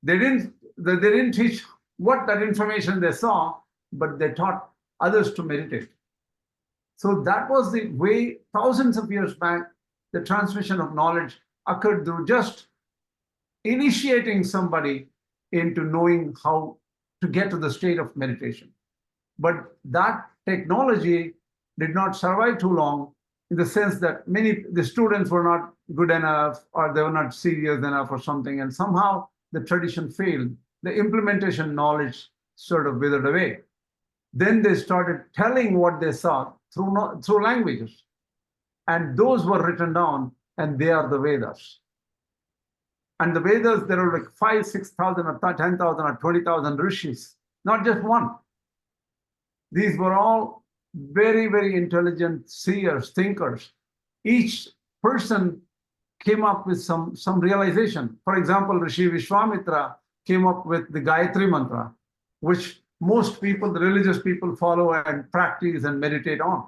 They didn't teach what that information they saw, but they taught others to meditate. So that was the way thousands of years back, the transmission of knowledge occurred through just initiating somebody into knowing how to get to the state of meditation. But that technology did not survive too long, in the sense that the students were not good enough, or they were not serious enough or something, and somehow the tradition failed. The implementation knowledge sort of withered away. Then they started telling what they saw through languages. And those were written down, and they are the Vedas. And the Vedas, there are like 5,000, 6,000, or 10,000, or 20,000 rishis, not just one. These were all very, very intelligent seers, thinkers. Each person came up with some realization. For example, Rishi Vishwamitra came up with the Gayatri Mantra, which most people, the religious people, follow and practice and meditate on.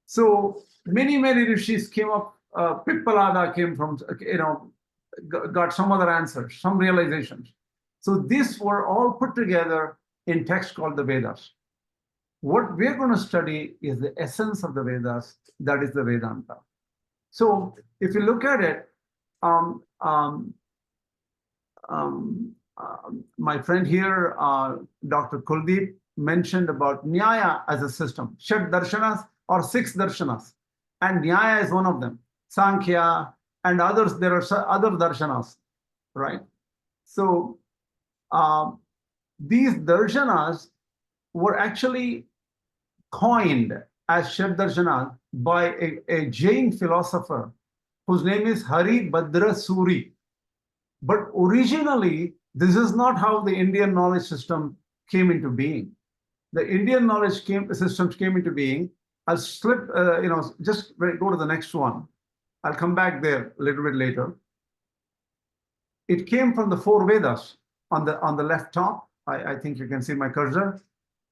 So many rishis came up. Pippalada came from, got some other answers, some realizations. So these were all put together in text called the Vedas. What we're going to study is the essence of the Vedas, that is the Vedanta. So if you look at it, my friend here, Dr. Kuldeep, mentioned about Nyaya as a system, Shat Darshanas or 6 Darshanas, and Nyaya is one of them. Sankhya and others, there are other Darshanas, right? So these Darshanas were actually coined as Shat Darshanas by a Jain philosopher whose name is Hari Bhadra Suri. But originally, this is not how the Indian knowledge system came into being. The Indian knowledge systems came into being. I'll slip, just go to the next one. I'll come back there a little bit later. It came from the 4 Vedas on the left top. I think you can see my cursor.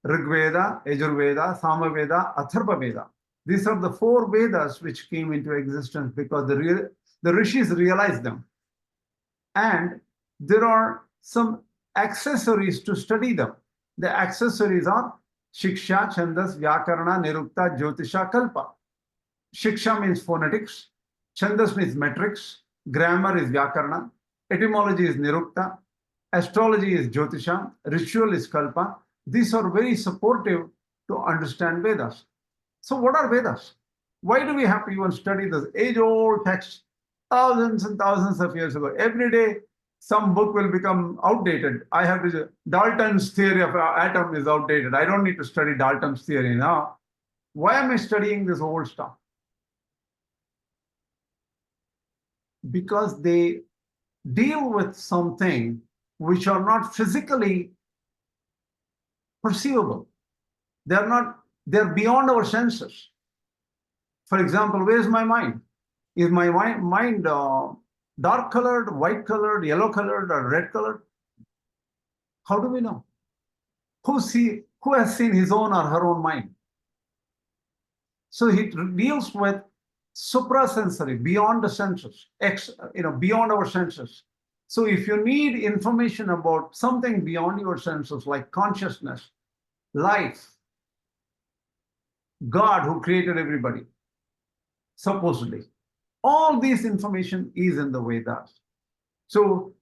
Rig Veda, Yajur Veda, Sama Veda, Atharva Veda. These are the 4 Vedas which came into existence because the rishis realized them. And there are some accessories to study them. The accessories are Shiksha, Chandas, Vyakarana, Nirukta, Jyotisha, Kalpa. Shiksha means phonetics. Chandas means metrics. Grammar is Vyakarana. Etymology is Nirukta. Astrology is Jyotisha. Ritual is Kalpa. These are very supportive to understand Vedas. So what are Vedas? Why do we have to even study this age-old text thousands and thousands of years ago? Every day, some book will become outdated. I have to, Dalton's theory of atom is outdated. I don't need to study Dalton's theory now. Why am I studying this old stuff? Because they deal with something which are not physically perceivable. They're beyond our senses. For example, where's my mind? Is my mind dark colored, white colored, yellow colored, or red colored? How do we know? Who has seen his own or her own mind? So he deals with suprasensory, beyond the senses, beyond our senses. So if you need information about something beyond your senses, like consciousness, life, God who created everybody, supposedly, all this information is in the Vedas. So,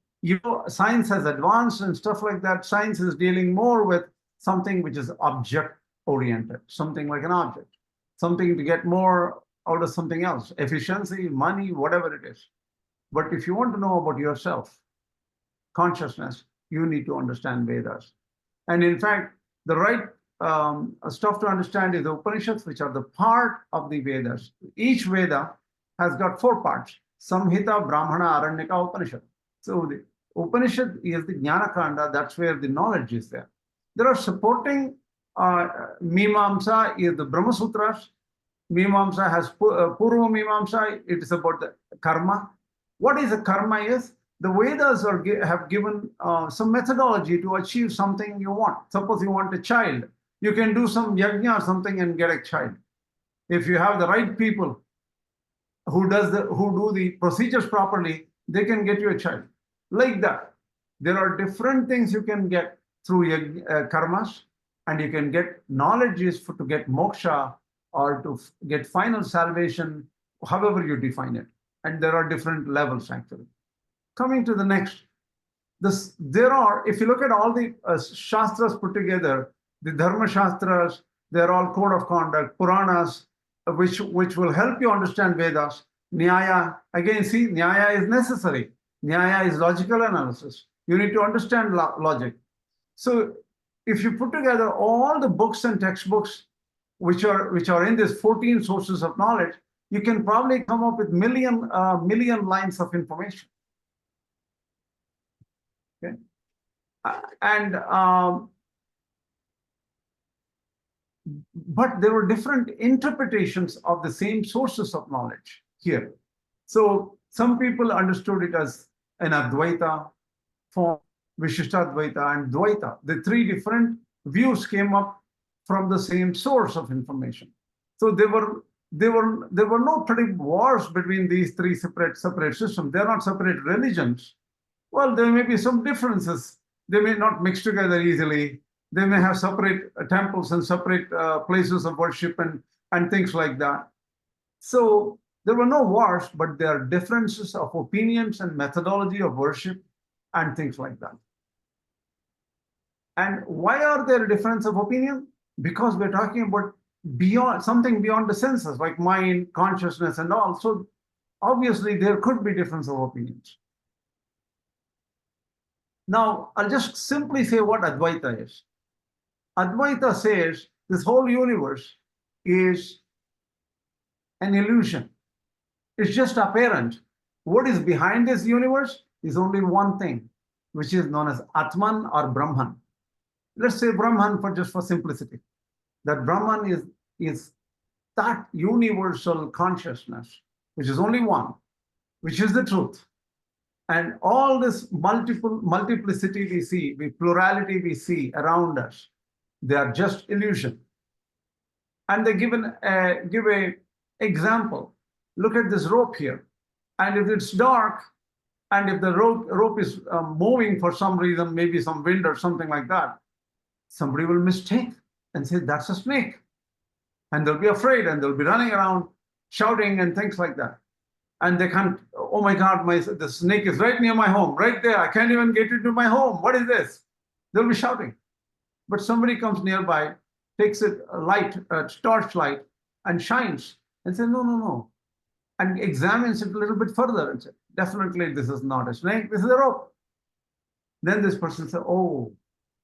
science has advanced and stuff like that. Science is dealing more with something which is object-oriented, something like an object, something to get more out of something else, efficiency, money, whatever it is. But if you want to know about yourself, consciousness, you need to understand Vedas. And in fact, the right stuff to understand is the Upanishads, which are the part of the Vedas. Each Veda has got 4 parts: Samhita, Brahmana, Aranyaka, Upanishad. So the Upanishad is the Jnana Kanda, that's where the knowledge is there. There are supporting Mimamsa is the Brahma Sutras. Mimamsa has Purva Mimamsa, it is about the karma. What is a karma is? The Vedas have given some methodology to achieve something you want. Suppose you want a child, you can do some yajna or something and get a child. If you have the right people who do the procedures properly, they can get you a child. Like that, there are different things you can get through karmas, and you can get knowledges to get moksha or to get final salvation, however you define it. And there are different levels actually. Coming to the next, if you look at all the shastras put together, the dharma shastras, they're all code of conduct. Puranas, which will help you understand Vedas. Nyaya, again, see, Nyaya is necessary. Nyaya is logical analysis. You need to understand logic. So if you put together all the books and textbooks which are in this 14 sources of knowledge, you can probably come up with million lines of information. Okay, but there were different interpretations of the same sources of knowledge here. So some people understood it as an Advaita form, Vishishtadvaita and Dvaita. The three different views came up from the same source of information. So there were no pretty wars between these three separate systems. They're not separate religions. Well, there may be some differences. They may not mix together easily. They may have separate temples and separate places of worship and things like that. So there were no wars, but there are differences of opinions and methodology of worship and things like that. And why are there differences of opinion? Because we're talking about something beyond the senses, like mind, consciousness, and all. So obviously there could be difference of opinions. Now, I'll just simply say what Advaita is. Advaita says this whole universe is an illusion. It's just apparent. What is behind this universe is only one thing, which is known as Atman or Brahman. Let's say Brahman for simplicity. That Brahman is that universal consciousness, which is only one, which is the truth. And all this multiplicity we see, the plurality we see around us, they are just illusion. And they give a example. Look at this rope here. And if it's dark, and if the rope is moving for some reason, maybe some wind or something like that, somebody will mistake and say, that's a snake. And they'll be afraid and they'll be running around shouting and things like that. And they can't, oh my God, the snake is right near my home, right there. I can't even get into my home. What is this? They'll be shouting. But somebody comes nearby, takes a torch light, and shines and says, no, no, no. And examines it a little bit further and says, definitely this is not a snake, this is a rope. Then this person says, oh,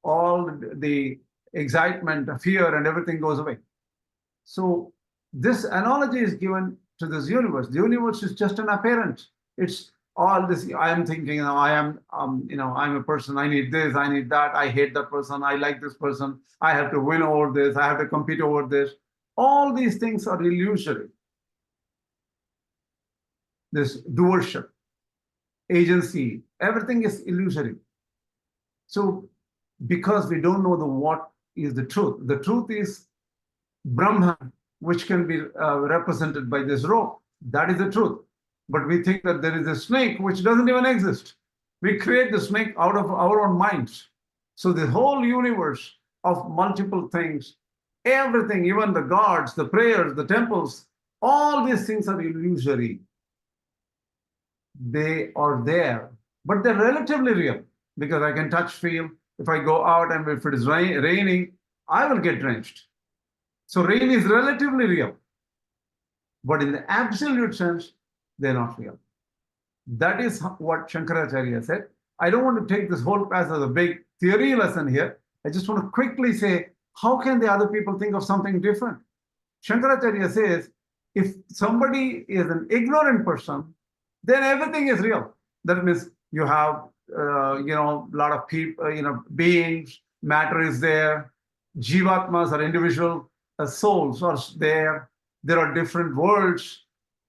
all the excitement, fear, and everything goes away. So this analogy is given to this universe. The universe is just an apparent. It's all this. I am thinking, I am, I'm a person. I need this. I need that. I hate that person. I like this person. I have to win over this. I have to compete over this. All these things are illusory. This doership, agency, everything is illusory. So because we don't know what is the truth. The truth is Brahman, which can be represented by this rope. That is the truth. But we think that there is a snake which doesn't even exist. We create the snake out of our own minds. So the whole universe of multiple things, everything, even the gods, the prayers, the temples, all these things are illusory. They are there, but they're relatively real because I can touch, feel. If I go out and if it is raining, I will get drenched. So rain is relatively real, but in the absolute sense, they're not real. That is what Shankaracharya said. I don't want to take this whole class as a big theory lesson here. I just want to quickly say, how can the other people think of something different? Shankaracharya says, if somebody is an ignorant person, then everything is real. That means you have, a lot of people, beings, matter is there, jivatmas or individual souls are there. There are different worlds,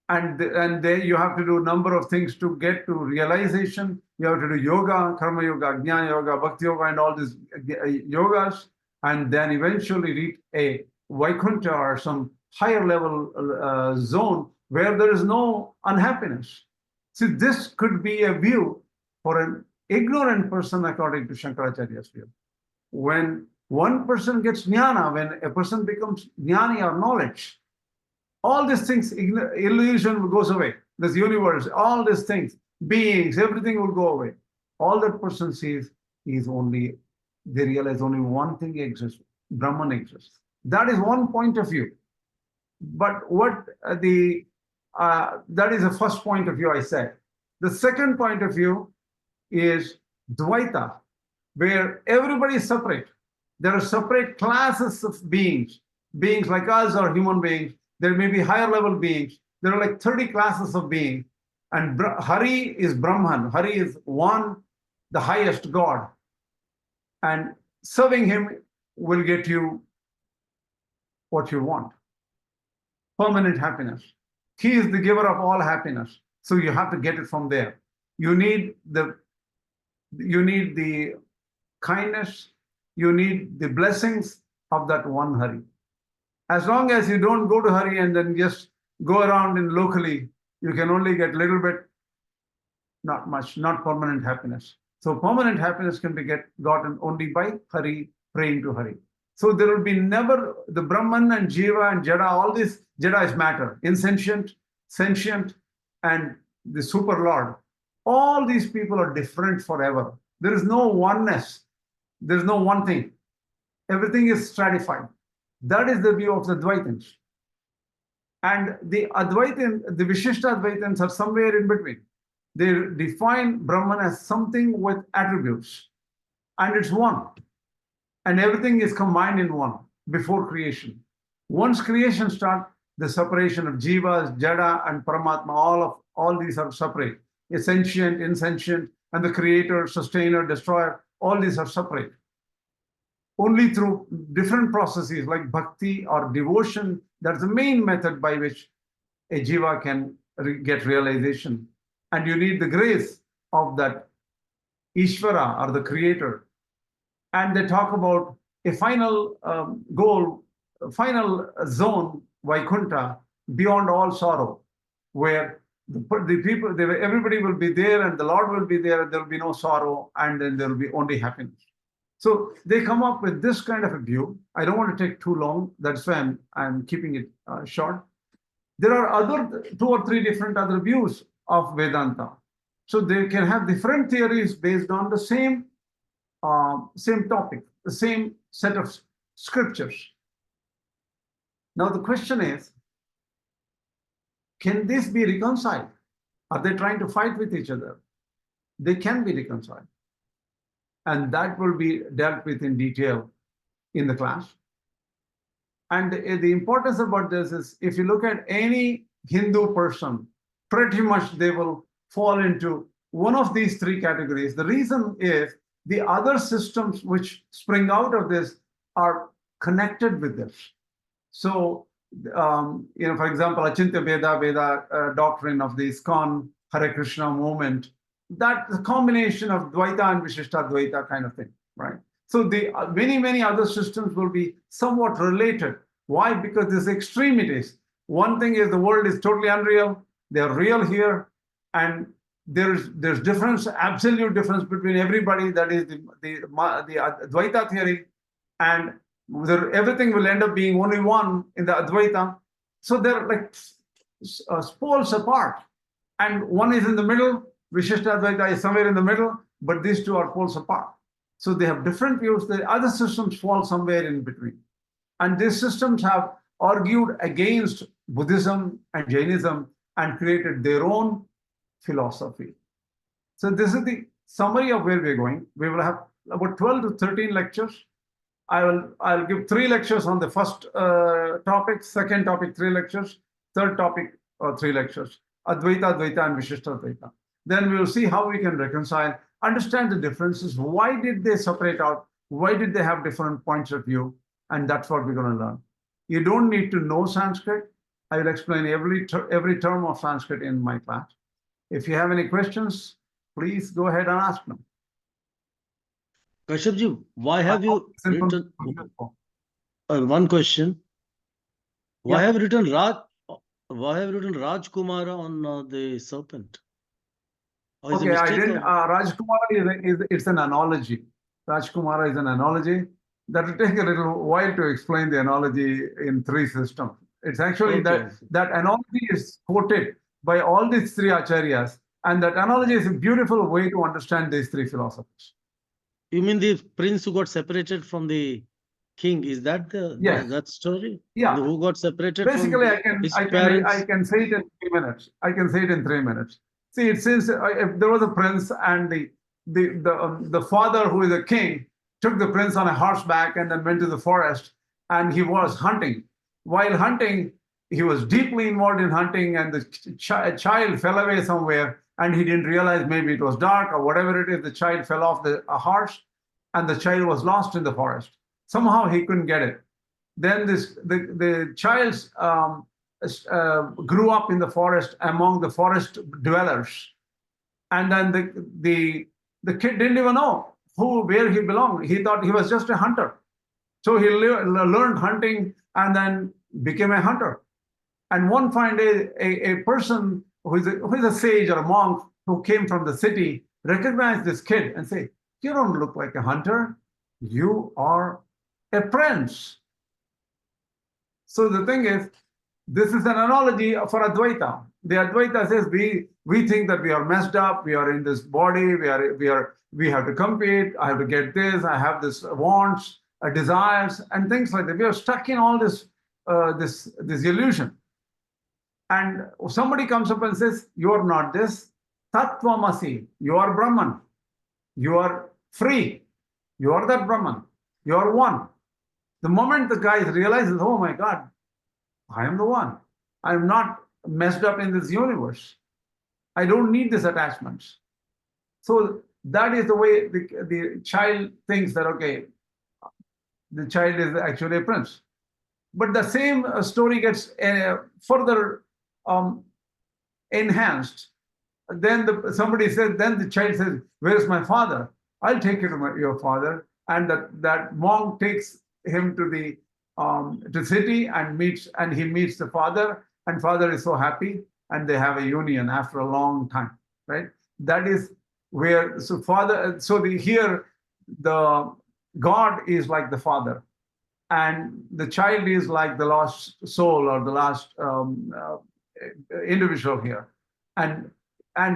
and there you have to do a number of things to get to realization. You have to do yoga, karma yoga, jnana yoga, bhakti yoga, and all these yogas, and then eventually reach a Vaikuntha or some higher level zone where there is no unhappiness. See, this could be a view for an ignorant person according to Shankaracharya's view. When one person gets jnana, when a person becomes jnani or knowledge, all these things, illusion goes away. This universe, all these things, beings, everything will go away. All that person sees is only, they realize only one thing exists, Brahman exists. That is one point of view. But what that is the first point of view I said. The second point of view is Dvaita, where everybody is separate. There are separate classes of beings, beings like us or human beings. There may be higher level beings. There are like 30 classes of beings. And Hari is Brahman. Hari is one, the highest God. And serving him will get you what you want. Permanent happiness. He is the giver of all happiness. So you have to get it from there. You need the kindness, you need the blessings of that one Hari. As long as you don't go to Hari and then just go around and locally, you can only get little bit, not much, not permanent happiness. So permanent happiness can be gotten only by Hari, praying to Hari. So there will be never the Brahman and Jiva and Jada, all this Jada is matter, insentient, sentient, and the super Lord. All these people are different forever. There is no oneness. There is no one thing. Everything is stratified. That is the view of the Dvaitins. And the Advaitin, the Vishishta Advaitins are somewhere in between. They define Brahman as something with attributes. And it's one. And everything is combined in one before creation. Once creation starts, the separation of Jivas, Jada, and Paramatma, all these are separate. Sentient, insentient, and the creator, sustainer, destroyer, all these are separate. Only through different processes like bhakti or devotion, that's the main method by which a jiva can get realization. And you need the grace of that Ishvara or the creator. And they talk about a final goal, a final zone, Vaikuntha, beyond all sorrow, where the people, everybody will be there and the Lord will be there and there will be no sorrow and then there will be only happiness. So they come up with this kind of a view. I don't want to take too long. That's why I'm keeping it short. There are other 2 or 3 different other views of Vedanta. So they can have different theories based on the same topic, the same set of scriptures. Now the question is, can this be reconciled? Are they trying to fight with each other? They can be reconciled. And that will be dealt with in detail in the class. And the importance about this is, if you look at any Hindu person, pretty much they will fall into one of these 3 categories. The reason is the other systems which spring out of this are connected with this. So, for example, Achintya Veda doctrine of the ISKCON Hare Krishna movement, that the combination of Dvaita and Vishishta Dvaita kind of thing, right? So the many other systems will be somewhat related. Why? Because there's extremities. One thing is the world is totally unreal. They're real here, and there's difference, absolute difference between everybody. That is the Dvaita theory, and everything will end up being only one in the Advaita. So they're like poles apart, and one is in the middle. Vishishta Advaita is somewhere in the middle, but these 2 are poles apart. So they have different views. The other systems fall somewhere in between. And these systems have argued against Buddhism and Jainism and created their own philosophy. So this is the summary of where we're going. We will have about 12 to 13 lectures. I'll give 3 lectures on the first topic, second topic 3 lectures, third topic 3 lectures, Advaita, Dvaita, and Vishishta Dvaita. Then we will see how we can reconcile, understand the differences. Why did they separate out? Why did they have different points of view? And that's what we're going to learn. You don't need to know Sanskrit. I will explain every term of Sanskrit in my class. If you have any questions, please go ahead and ask them. Kashyapji, why have you written one question? Why have you written Rajkumara on the serpent? Okay, I didn't. Rajkumara it's an analogy. Rajkumara is an analogy. That will take a little while to explain the analogy in 3 systems. It's actually that analogy is quoted by all these 3 acharyas, and that analogy is a beautiful way to understand these 3 philosophies. You mean the prince who got separated from the king. Is that Yes. that story? Yeah. Who got separated from Basically, his I parents? can say it in 3 minutes. I can say it in 3 minutes. See, it says if there was a prince and the father who is a king took the prince on a horseback and then went to the forest and he was hunting. While hunting, he was deeply involved in hunting and the child fell away somewhere and he didn't realize maybe it was dark or whatever it is. The child fell off a horse and the child was lost in the forest. Somehow he couldn't get it. Then the child grew up in the forest among the forest dwellers, and then the kid didn't even know where he belonged. He thought he was just a hunter, so he learned hunting and then became a hunter. And one fine day, a person who is a sage or a monk who came from the city recognized this kid and say, "You don't look like a hunter. You are a prince." So the thing is, this is an analogy for Advaita. The Advaita says we think that we are messed up, we are in this body, we have to compete, I have to get this, I have this wants, desires, and things like that. We are stuck in all this this illusion. And somebody comes up and says, "You are not this. Tattvamasi, you are Brahman. You are free. You are that Brahman. You are one." The moment the guy realizes, "Oh my God, I am the one. I am not messed up in this universe. I don't need these attachments." So that is the way the child thinks that, okay, the child is actually a prince. But the same story gets further enhanced. Then somebody says, then the child says, "Where's my father? I'll take you to your father." And that monk takes him to the city and he meets the father, and father is so happy, and they have a union after a long time, right? That is where here the God is like the father, and the child is like the lost soul or the last individual here, and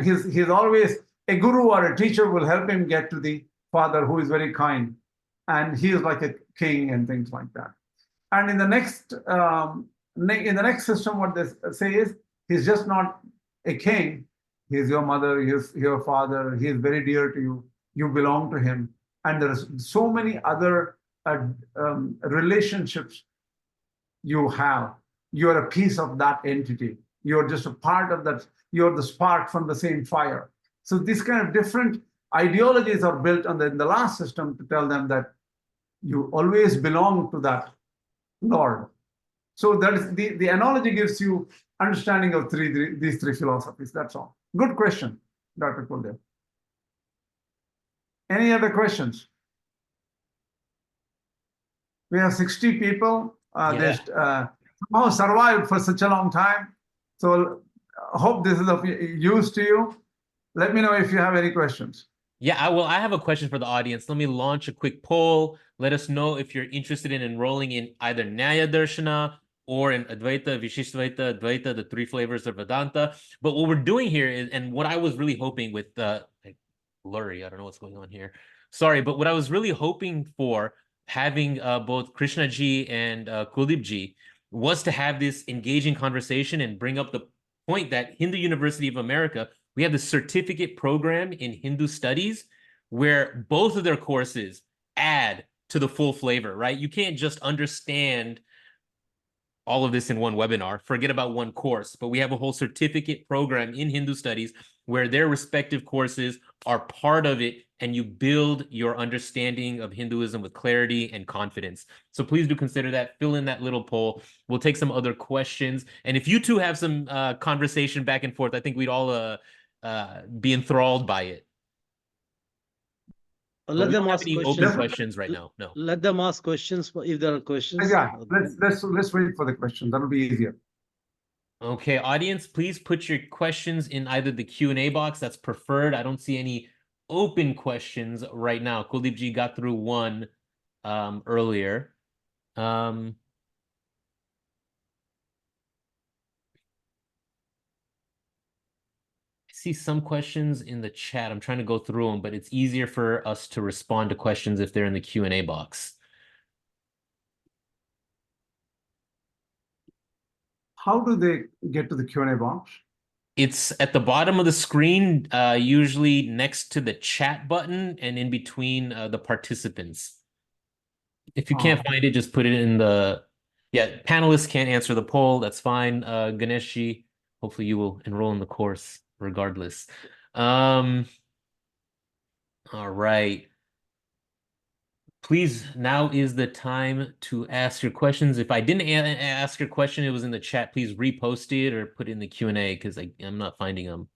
he's always a guru or a teacher will help him get to the father who is very kind, and he is like a king and things like that. And in the next system, what they say is he's just not a king. He's your mother, he's your father, he is very dear to you, you belong to him. And there's so many other relationships you have. You're a piece of that entity. You're just a part of that. You're the spark from the same fire. So these kind of different ideologies are built in the last system to tell them that you always belong to that Lord. So that is the analogy gives you understanding of these three philosophies. That's all. Good question, Dr. Kuldev. Any other questions? We have 60 people. They somehow survived for such a long time. So I hope this is of use to you. Let me know if you have any questions. Yeah, I have a question for the audience. Let me launch a quick poll. Let us know if you're interested in enrolling in either Nyaya Darshana or in Advaita, Vishishtvaita, Advaita, the three flavors of Vedanta. But what we're doing here is, and what I was really hoping with blurry, I don't know what's going on here. Sorry, but what I was really hoping for having both Krishna ji and Kuldeep ji was to have this engaging conversation and bring up the point that Hindu University of America, we have the certificate program in Hindu studies where both of their courses add to the full flavor, right? You can't just understand all of this in one webinar, forget about one course, but we have a whole certificate program in Hindu studies where their respective courses are part of it, and you build your understanding of Hinduism with clarity and confidence. So please do consider that. Fill in that little poll. We'll take some other questions. And if you two have some conversation back and forth, I think we'd all be enthralled by it. Let them ask questions. Open questions right now. No. Let them ask questions if there are questions. Yeah, let's wait for the question. That'll be easier. Okay, audience, please put your questions in either the Q&A box. That's preferred. I don't see any open questions right now. Kuldeep ji got through one earlier. I see some questions in the chat. I'm trying to go through them, but it's easier for us to respond to questions if they're in the Q&A box. how do they get to the Q&A box? It's at the bottom of the screen, usually next to the chat button and in between the participants. If you can't find it, just put it in the... Yeah, panelists can't answer the poll. That's fine. Ganeshji, hopefully you will enroll in the course regardless. All right. Please, now is the time to ask your questions. If I didn't ask your question, it was in the chat. Please repost it or put it in the Q&A because I'm not finding them.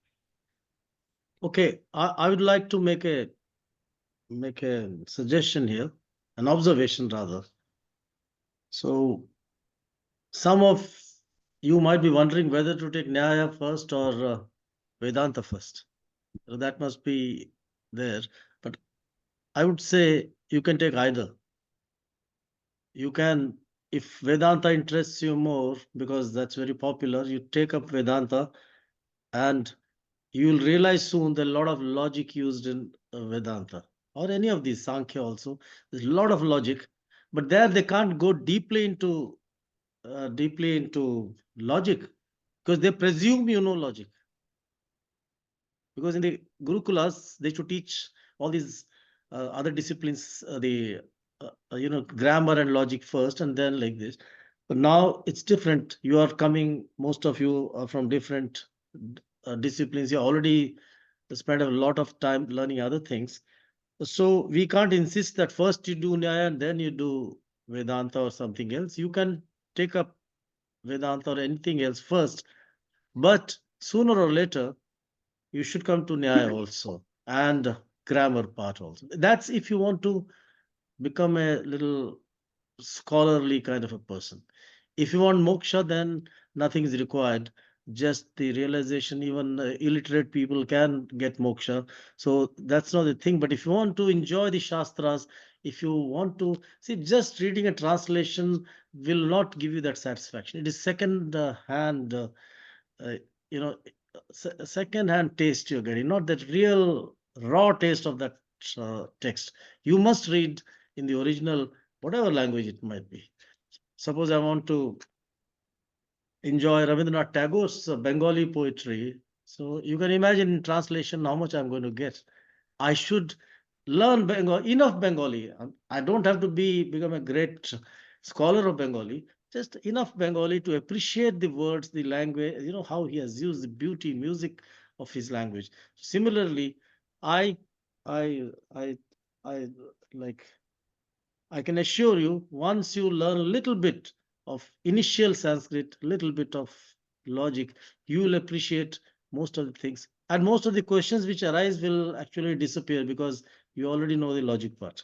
Okay, I would like to make a suggestion here, an observation rather. So some of you might be wondering whether to take Nyaya first or Vedanta first. So that must be there. But I would say you can take either. You can, if Vedanta interests you more, because that's very popular, you take up Vedanta and you will realize soon there are a lot of logic used in Vedanta or any of these, Sankhya also. There's a lot of logic, but there they can't go deeply into logic because they presume you know logic. Because in the Gurukulas, they should teach all these other disciplines, grammar and logic first, and then like this. But now it's different. You are coming, most of you are from different disciplines. You already spent a lot of time learning other things. So we can't insist that first you do Nyaya and then you do Vedanta or something else. You can take up Vedanta or anything else first, but sooner or later, you should come to Nyaya also and grammar part also. That's if you want to become a little scholarly kind of a person. If you want moksha, then nothing is required. Just the realization, even illiterate people can get moksha. So that's not the thing. But if you want to enjoy the shastras, if you want to see, just reading a translation will not give you that satisfaction. It is second hand, uh, you know, second hand taste you're getting, not that real raw taste of that text. You must read in the original, whatever language it might be. Suppose I want to enjoy Rabindranath Tagore's Bengali poetry. So you can imagine in translation how much I'm going to get. I should learn enough Bengali. I don't have to become a great scholar of Bengali, just enough Bengali to appreciate the words, the language, how he has used the beauty, music of his language. Similarly, I, I, I, I like I can assure you, once you learn a little bit of initial Sanskrit, little bit of logic, you will appreciate most of the things. And most of the questions which arise will actually disappear because you already know the logic part.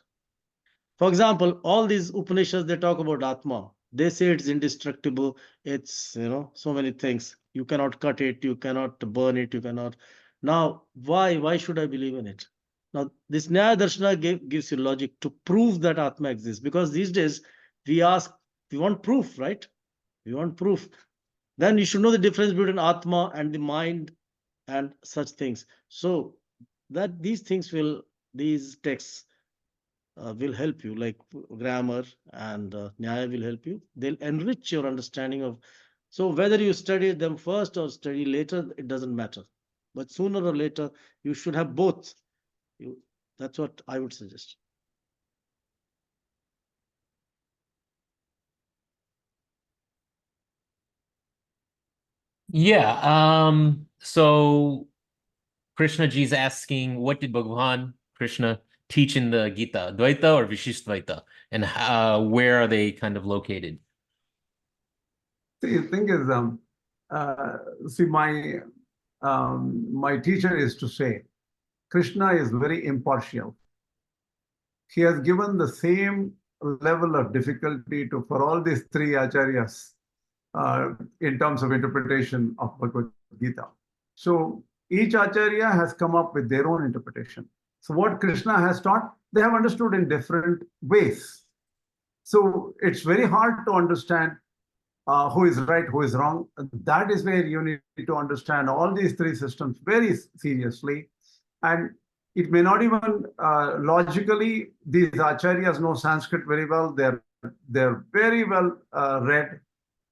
For example, all these Upanishads, they talk about Atma. They say it's indestructible. It's, so many things. You cannot cut it. You cannot burn it. You cannot. Now, why should I believe in it? Now, this Nyaya Darshana gives you logic to prove that Atma exists. Because these days, we want proof, right? We want proof. Then you should know the difference between Atma and the mind and such things. So that these texts will help you, like grammar and Nyaya will help you. They'll enrich your understanding of. So whether you study them first or study later, it doesn't matter. But sooner or later, you should have both. That's what I would suggest. Yeah. So Krishna Ji is asking, what did Bhagavan Krishna teach in the Gita, Dvaita or Vishishtvaita, and where are they kind of located? See, the thing is, my teacher is to say, Krishna is very impartial. He has given the same level of difficulty for all these three acharyas in terms of interpretation of Bhagavad Gita. So each acharya has come up with their own interpretation. So what Krishna has taught, they have understood in different ways. So it's very hard to understand who is right, who is wrong. That is where you need to understand all these three systems very seriously. And it may not even logically, these acharyas know Sanskrit very well. They're very well read.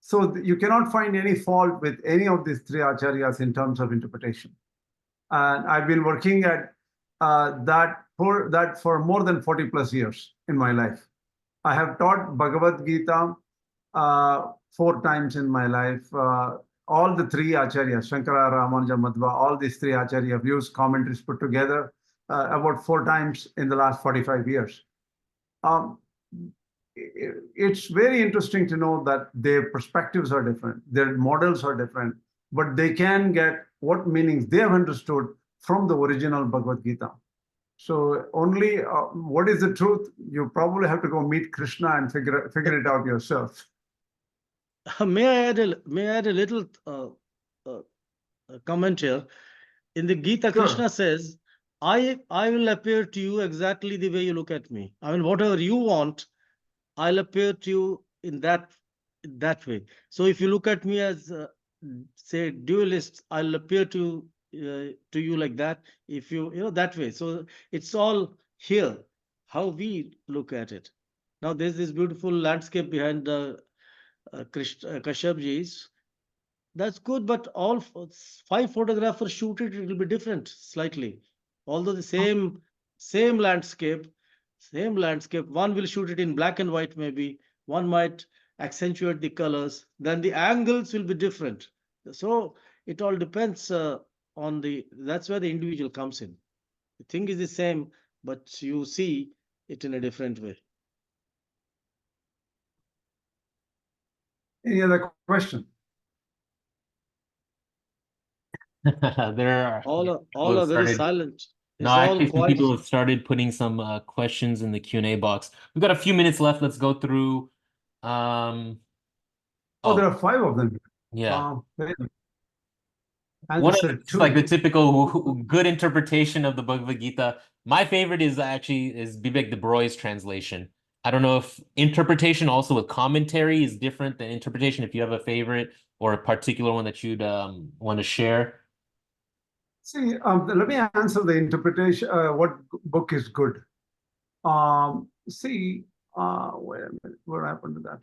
So you cannot find any fault with any of these three acharyas in terms of interpretation. And I've been working at that for more than 40 plus years in my life. I have taught Bhagavad Gita 4 times in my life. All the three acharyas, Shankara, Ramanuja, Madhva, all these three acharya views, commentaries put together about 4 times in the last 45 years. It's very interesting to know that their perspectives are different, their models are different, but they can get what meanings they have understood from the original Bhagavad Gita. So only what is the truth? You probably have to go meet Krishna and figure it out yourself. May I add a little comment here? In the Gita, Sure. Krishna says, I will appear to you exactly the way you look at me. I mean, whatever you want, I'll appear to you in that way. So if you look at me as say dualist, I'll appear to you like that. If you that way. So it's all here how we look at it. Now there's this beautiful landscape behind the Kashyapji's. That's good, but all 5 photographers shoot it, it will be different slightly. Although the same landscape, one will shoot it in black and white maybe, one might accentuate the colors, then the angles will be different. So it all depends on that's where the individual comes in. The thing is the same, but you see it in a different way. Any other question? There are All are very silent. No, It's all actually, some quiet. people have started putting some questions in the Q&A box. We've got a few minutes left. Let's go through. Oh, there are 5 of them. Yeah. One of it's like the typical good interpretation of the Bhagavad Gita. My favorite is Vivek de Broy's translation. I don't know if interpretation also with commentary is different than interpretation. If you have a favorite or a particular one that you'd want to share. See, let me answer the interpretation. What book is good? See, wait a minute. What happened to that?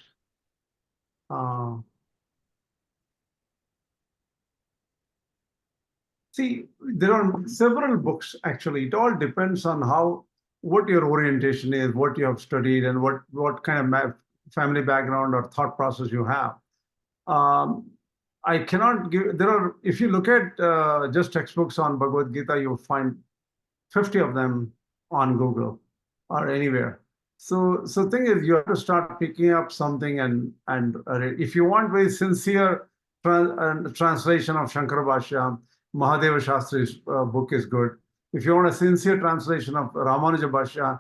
See, there are several books actually. It all depends on what your orientation is, what you have studied, and what kind of family background or thought process you have. I cannot give. If you look at just textbooks on Bhagavad Gita, you'll find 50 of them on Google or anywhere. So thing is, you have to start picking up something and if you want very sincere translation of Shankara Bhashya, Mahadeva Shastri's book is good. If you want a sincere translation of Ramanuja Bhashya,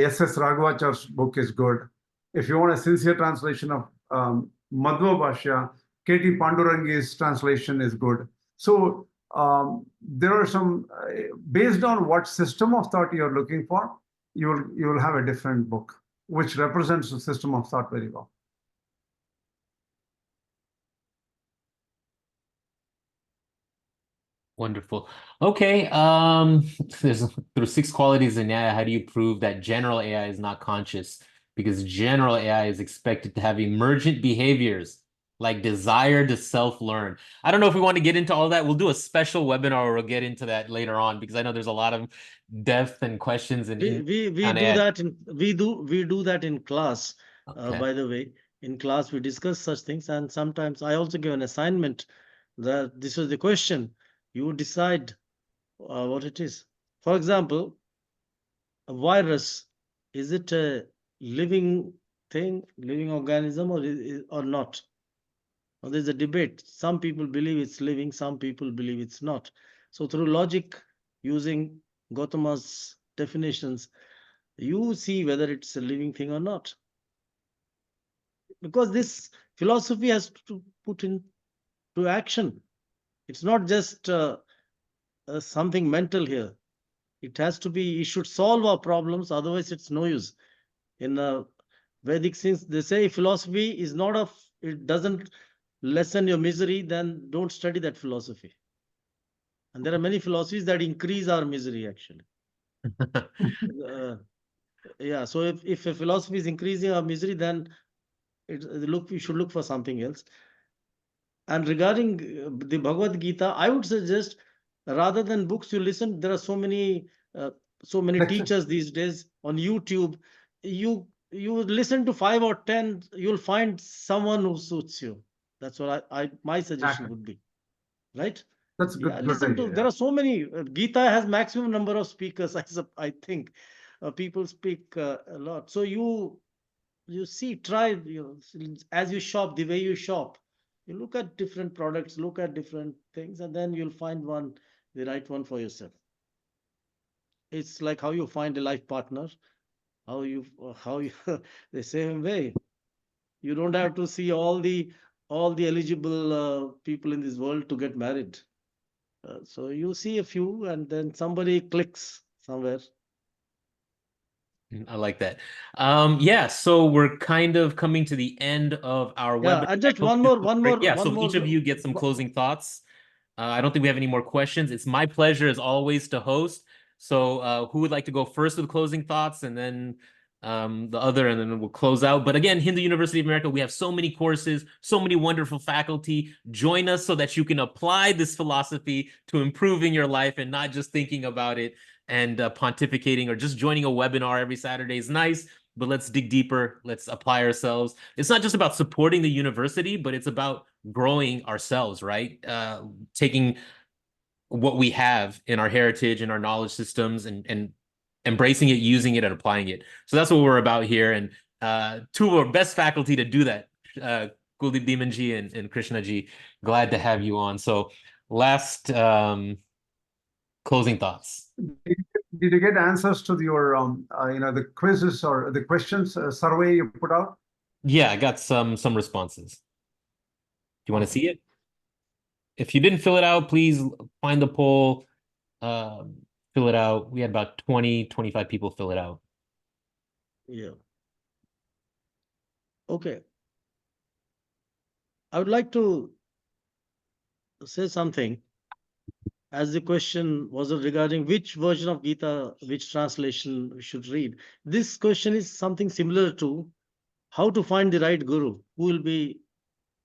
S.S. Raghavachar's book is good. If you want a sincere translation of Madhva Bhashya, K.T. Pandurangi's translation is good. So there are some, based on what system of thought you're looking for, you will have a different book, which represents the system of thought very well. Wonderful. Okay. There's through 6 qualities in Nyaya, how do you prove that general AI is not conscious? Because general AI is expected to have emergent behaviors like desire to self-learn. I don't know if we want to get into all that. We'll do a special webinar where we'll get into that later on because I know there's a lot of depth and questions and we do that in class. Okay. By the way, in class we discuss such things, and sometimes I also give an assignment that this was the question. You decide what it is. For example, a virus, is it a living thing, living organism, or not? Well, there's a debate. Some people believe it's living, some people believe it's not. So through logic, using Gautama's definitions, you see whether it's a living thing or not. Because this philosophy has to put into action. It's not just something mental here. It has to be, it should solve our problems, otherwise it's no use. In Vedic sense, they say philosophy is not it doesn't lessen your misery, then don't study that philosophy. And there are many philosophies that increase our misery actually. Yeah, so if a philosophy is increasing our misery, then You should look for something else. And regarding the Bhagavad Gita, I would suggest rather than books, you listen. There are uh, so many Lecture. teachers these days on YouTube. You listen to 5 or 10, you'll find someone who suits you. That's what I my suggestion Exactly. would be. Right? That's a Yeah, good listen idea. to. There Yeah. are so many. Gita has maximum number of speakers. I think people speak a lot. So you see, try, as you shop, the way you shop, you look at different products, look at different things, and then you'll find the right one for yourself. It's like how you find a life partner, how you the same way. You don't have to see all the eligible people in this world to get married. So you see a few, and then somebody clicks somewhere. I like that. Yeah, so we're kind of coming to the end of our Yeah, webinar. and I just hope one this more, was one great. more, Yeah, one so more. each of you get some closing thoughts. I don't think we have any more questions. It's my pleasure, as always, to host. So who would like to go first with closing thoughts, and then the other, and then we'll close out. But again, Hindu University of America, we have so many courses, so many wonderful faculty. Join us so that you can apply this philosophy to improving your life and not just thinking about it and pontificating, or just joining a webinar every Saturday is nice, but let's dig deeper. Let's apply ourselves. It's not just about supporting the university, but it's about growing ourselves, right? Taking what we have in our heritage and our knowledge systems, and embracing it, using it, and applying it. So that's what we're about here. And two of our best faculty to do that, Kuldeep Deemanji and Krishna ji, glad to have you on. So last closing thoughts. Did you get answers to your the quizzes or the questions survey you put out? Yeah, I got some responses. Do you want to Okay. see it? If you didn't fill it out, please find the poll, fill it out. We had about 20-25 people fill it out. Yeah. Okay. I would like to say something, as the question was regarding which version of Gita, which translation we should read. This question is something similar to how to find the right guru. Who will be,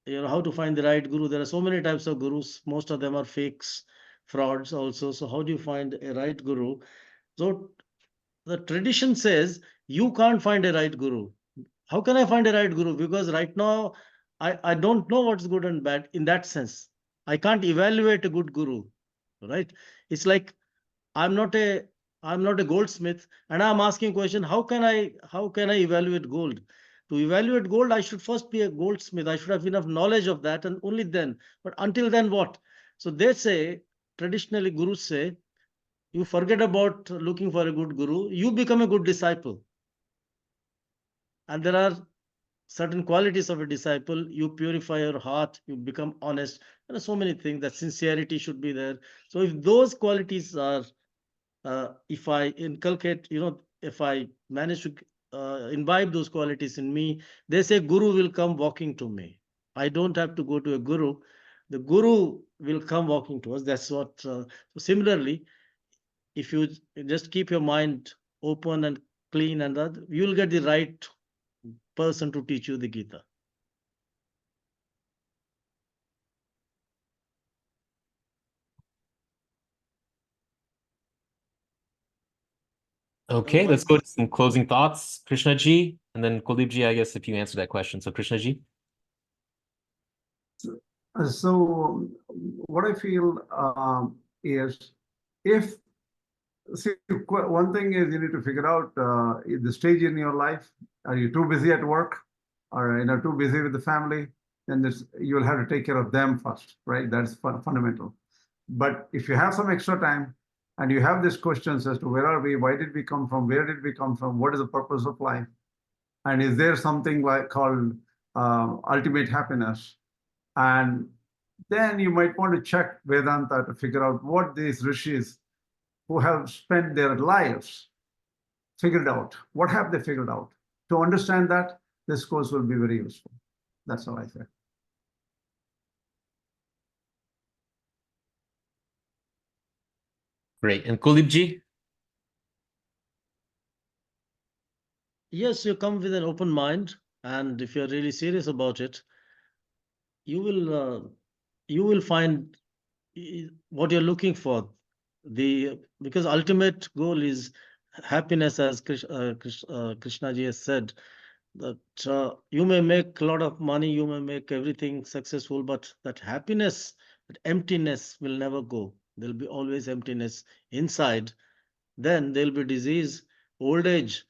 how to find the right guru. There are so many types of gurus. Most of them are fakes, frauds also. So how do you find a right guru? So the tradition says you can't find a right guru. How can I find a right guru? Because right now I don't know what's good and bad in that sense. I can't evaluate a good guru, right? It's like I'm not a I'm not a goldsmith, and I'm asking a question, how can I evaluate gold? To evaluate gold, I should first be a goldsmith. I should have enough knowledge of that, and only then. But until then, what? So they say, traditionally, gurus say, you forget about looking for a good guru, you become a good disciple. And there are certain qualities of a disciple. You purify your heart, you become honest. There are so many things. That sincerity should be there. So if those qualities are, if I inculcate, if I manage to imbibe those qualities in me, they say guru will come walking to me. I don't have to go to a guru. The guru will come walking to us. That's what. So similarly, if you just keep your mind open and clean, and that, you'll get the right person to teach you the Gita. Okay, let's go to some closing thoughts. Krishna ji, and then Kuldeep ji, I guess, if you answer that question. So Krishna ji. So what I feel is, if see, one thing is you need to figure out the stage in your life. Are you too busy at work, or too busy with the family? Then you'll have to take care of them first, right? That's fundamental. But if you have some extra time and you have these questions as to where are we, why did we come from, where did we come from, what is the purpose of life, and is there something like called ultimate happiness, and then you might want to check Vedanta to figure out what these rishis who have spent their lives figured out. What have they figured out? To understand that, this course will be very useful. That's all I say. Great. And Kuldeep ji? Yes, you come with an open mind. And if you're really serious about it, you will find what you're looking for. Because ultimate goal is happiness, as Krishna ji has said, that you may make a lot of money, you may make everything successful, but that happiness, that emptiness will never go. There'll be always emptiness inside. Then there'll be disease, old age.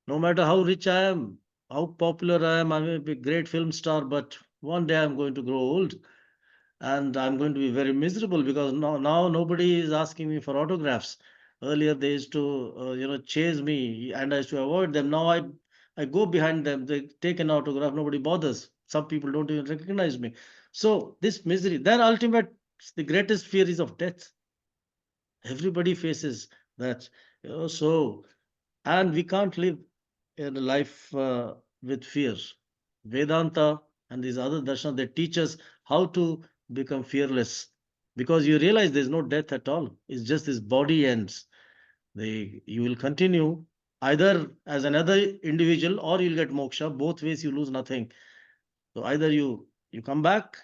No matter how rich I am, how popular I may be a great film star, but one day I'm going to grow old and I'm going to be very miserable because now nobody is asking me for autographs. Earlier they used to chase me and I used to avoid them. Now I go behind them. They take an autograph. Nobody bothers. Some people don't even recognize me. So this misery. Then ultimate, the greatest fear is of death. Everybody faces that. So and we can't live in a life with fear. Vedanta and these other darshanas, they teach us how to become fearless because you realize there's no death at all. It's just this body ends. You will continue either as another individual or you'll get moksha. Both ways you lose nothing. So either you come back,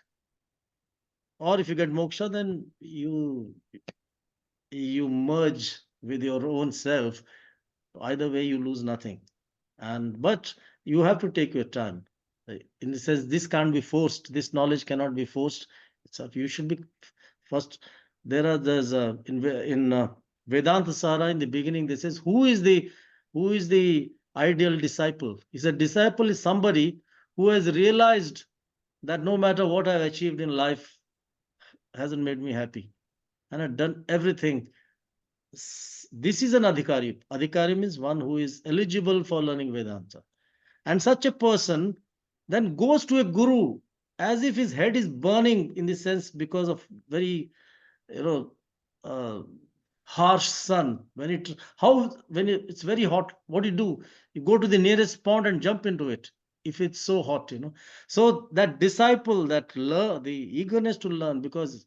or if you get moksha, then you merge with your own self. Either way, you lose nothing. But you have to take your time. In the sense, this can't be forced. This knowledge cannot be forced. You should be first. There's in Vedanta Sara in the beginning. This says who is the ideal disciple. He said disciple is somebody who has realized that no matter what I've achieved in life hasn't made me happy, and I've done everything. This is an adhikari. Adhikari means one who is eligible for learning Vedanta. And such a person then goes to a guru as if his head is burning, in the sense because of very, you know, uh, harsh sun. It's very hot, what do? You go to the nearest pond and jump into it if it's so hot. So that disciple, the eagerness to learn, because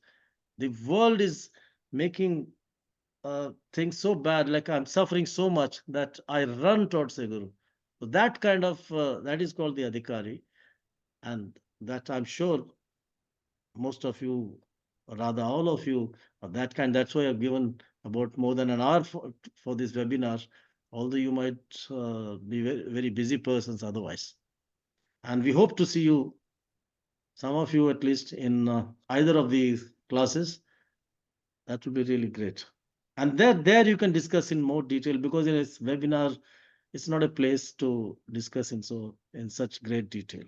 the world is making things so bad, like I'm suffering so much that I run towards a guru. So that is called the adhikari, and that I'm sure most of you, or rather all of you, are that kind. That's why I've given about more than an hour for this webinar, although you might be very, very busy persons otherwise. And we hope to see you, some of you at least, in either of these classes. That would be really great. And there you can discuss in more detail, because in this webinar, it's not a place to discuss in such great detail.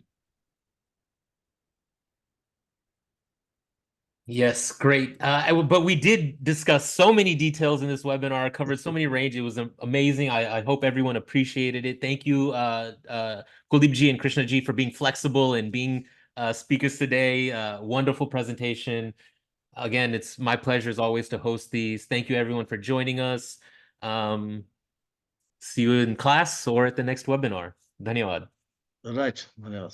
Yes, great. But we did discuss so many details in this webinar, covered so many range. It was amazing. I hope everyone appreciated it. Thank you, Kuldeep ji and Krishna ji, for being flexible and being speakers today. Wonderful presentation. Again, it's my pleasure as always to host these. Thank you everyone for joining us. See you in class or at the next webinar. Dhanyawad. Right. Bye-bye.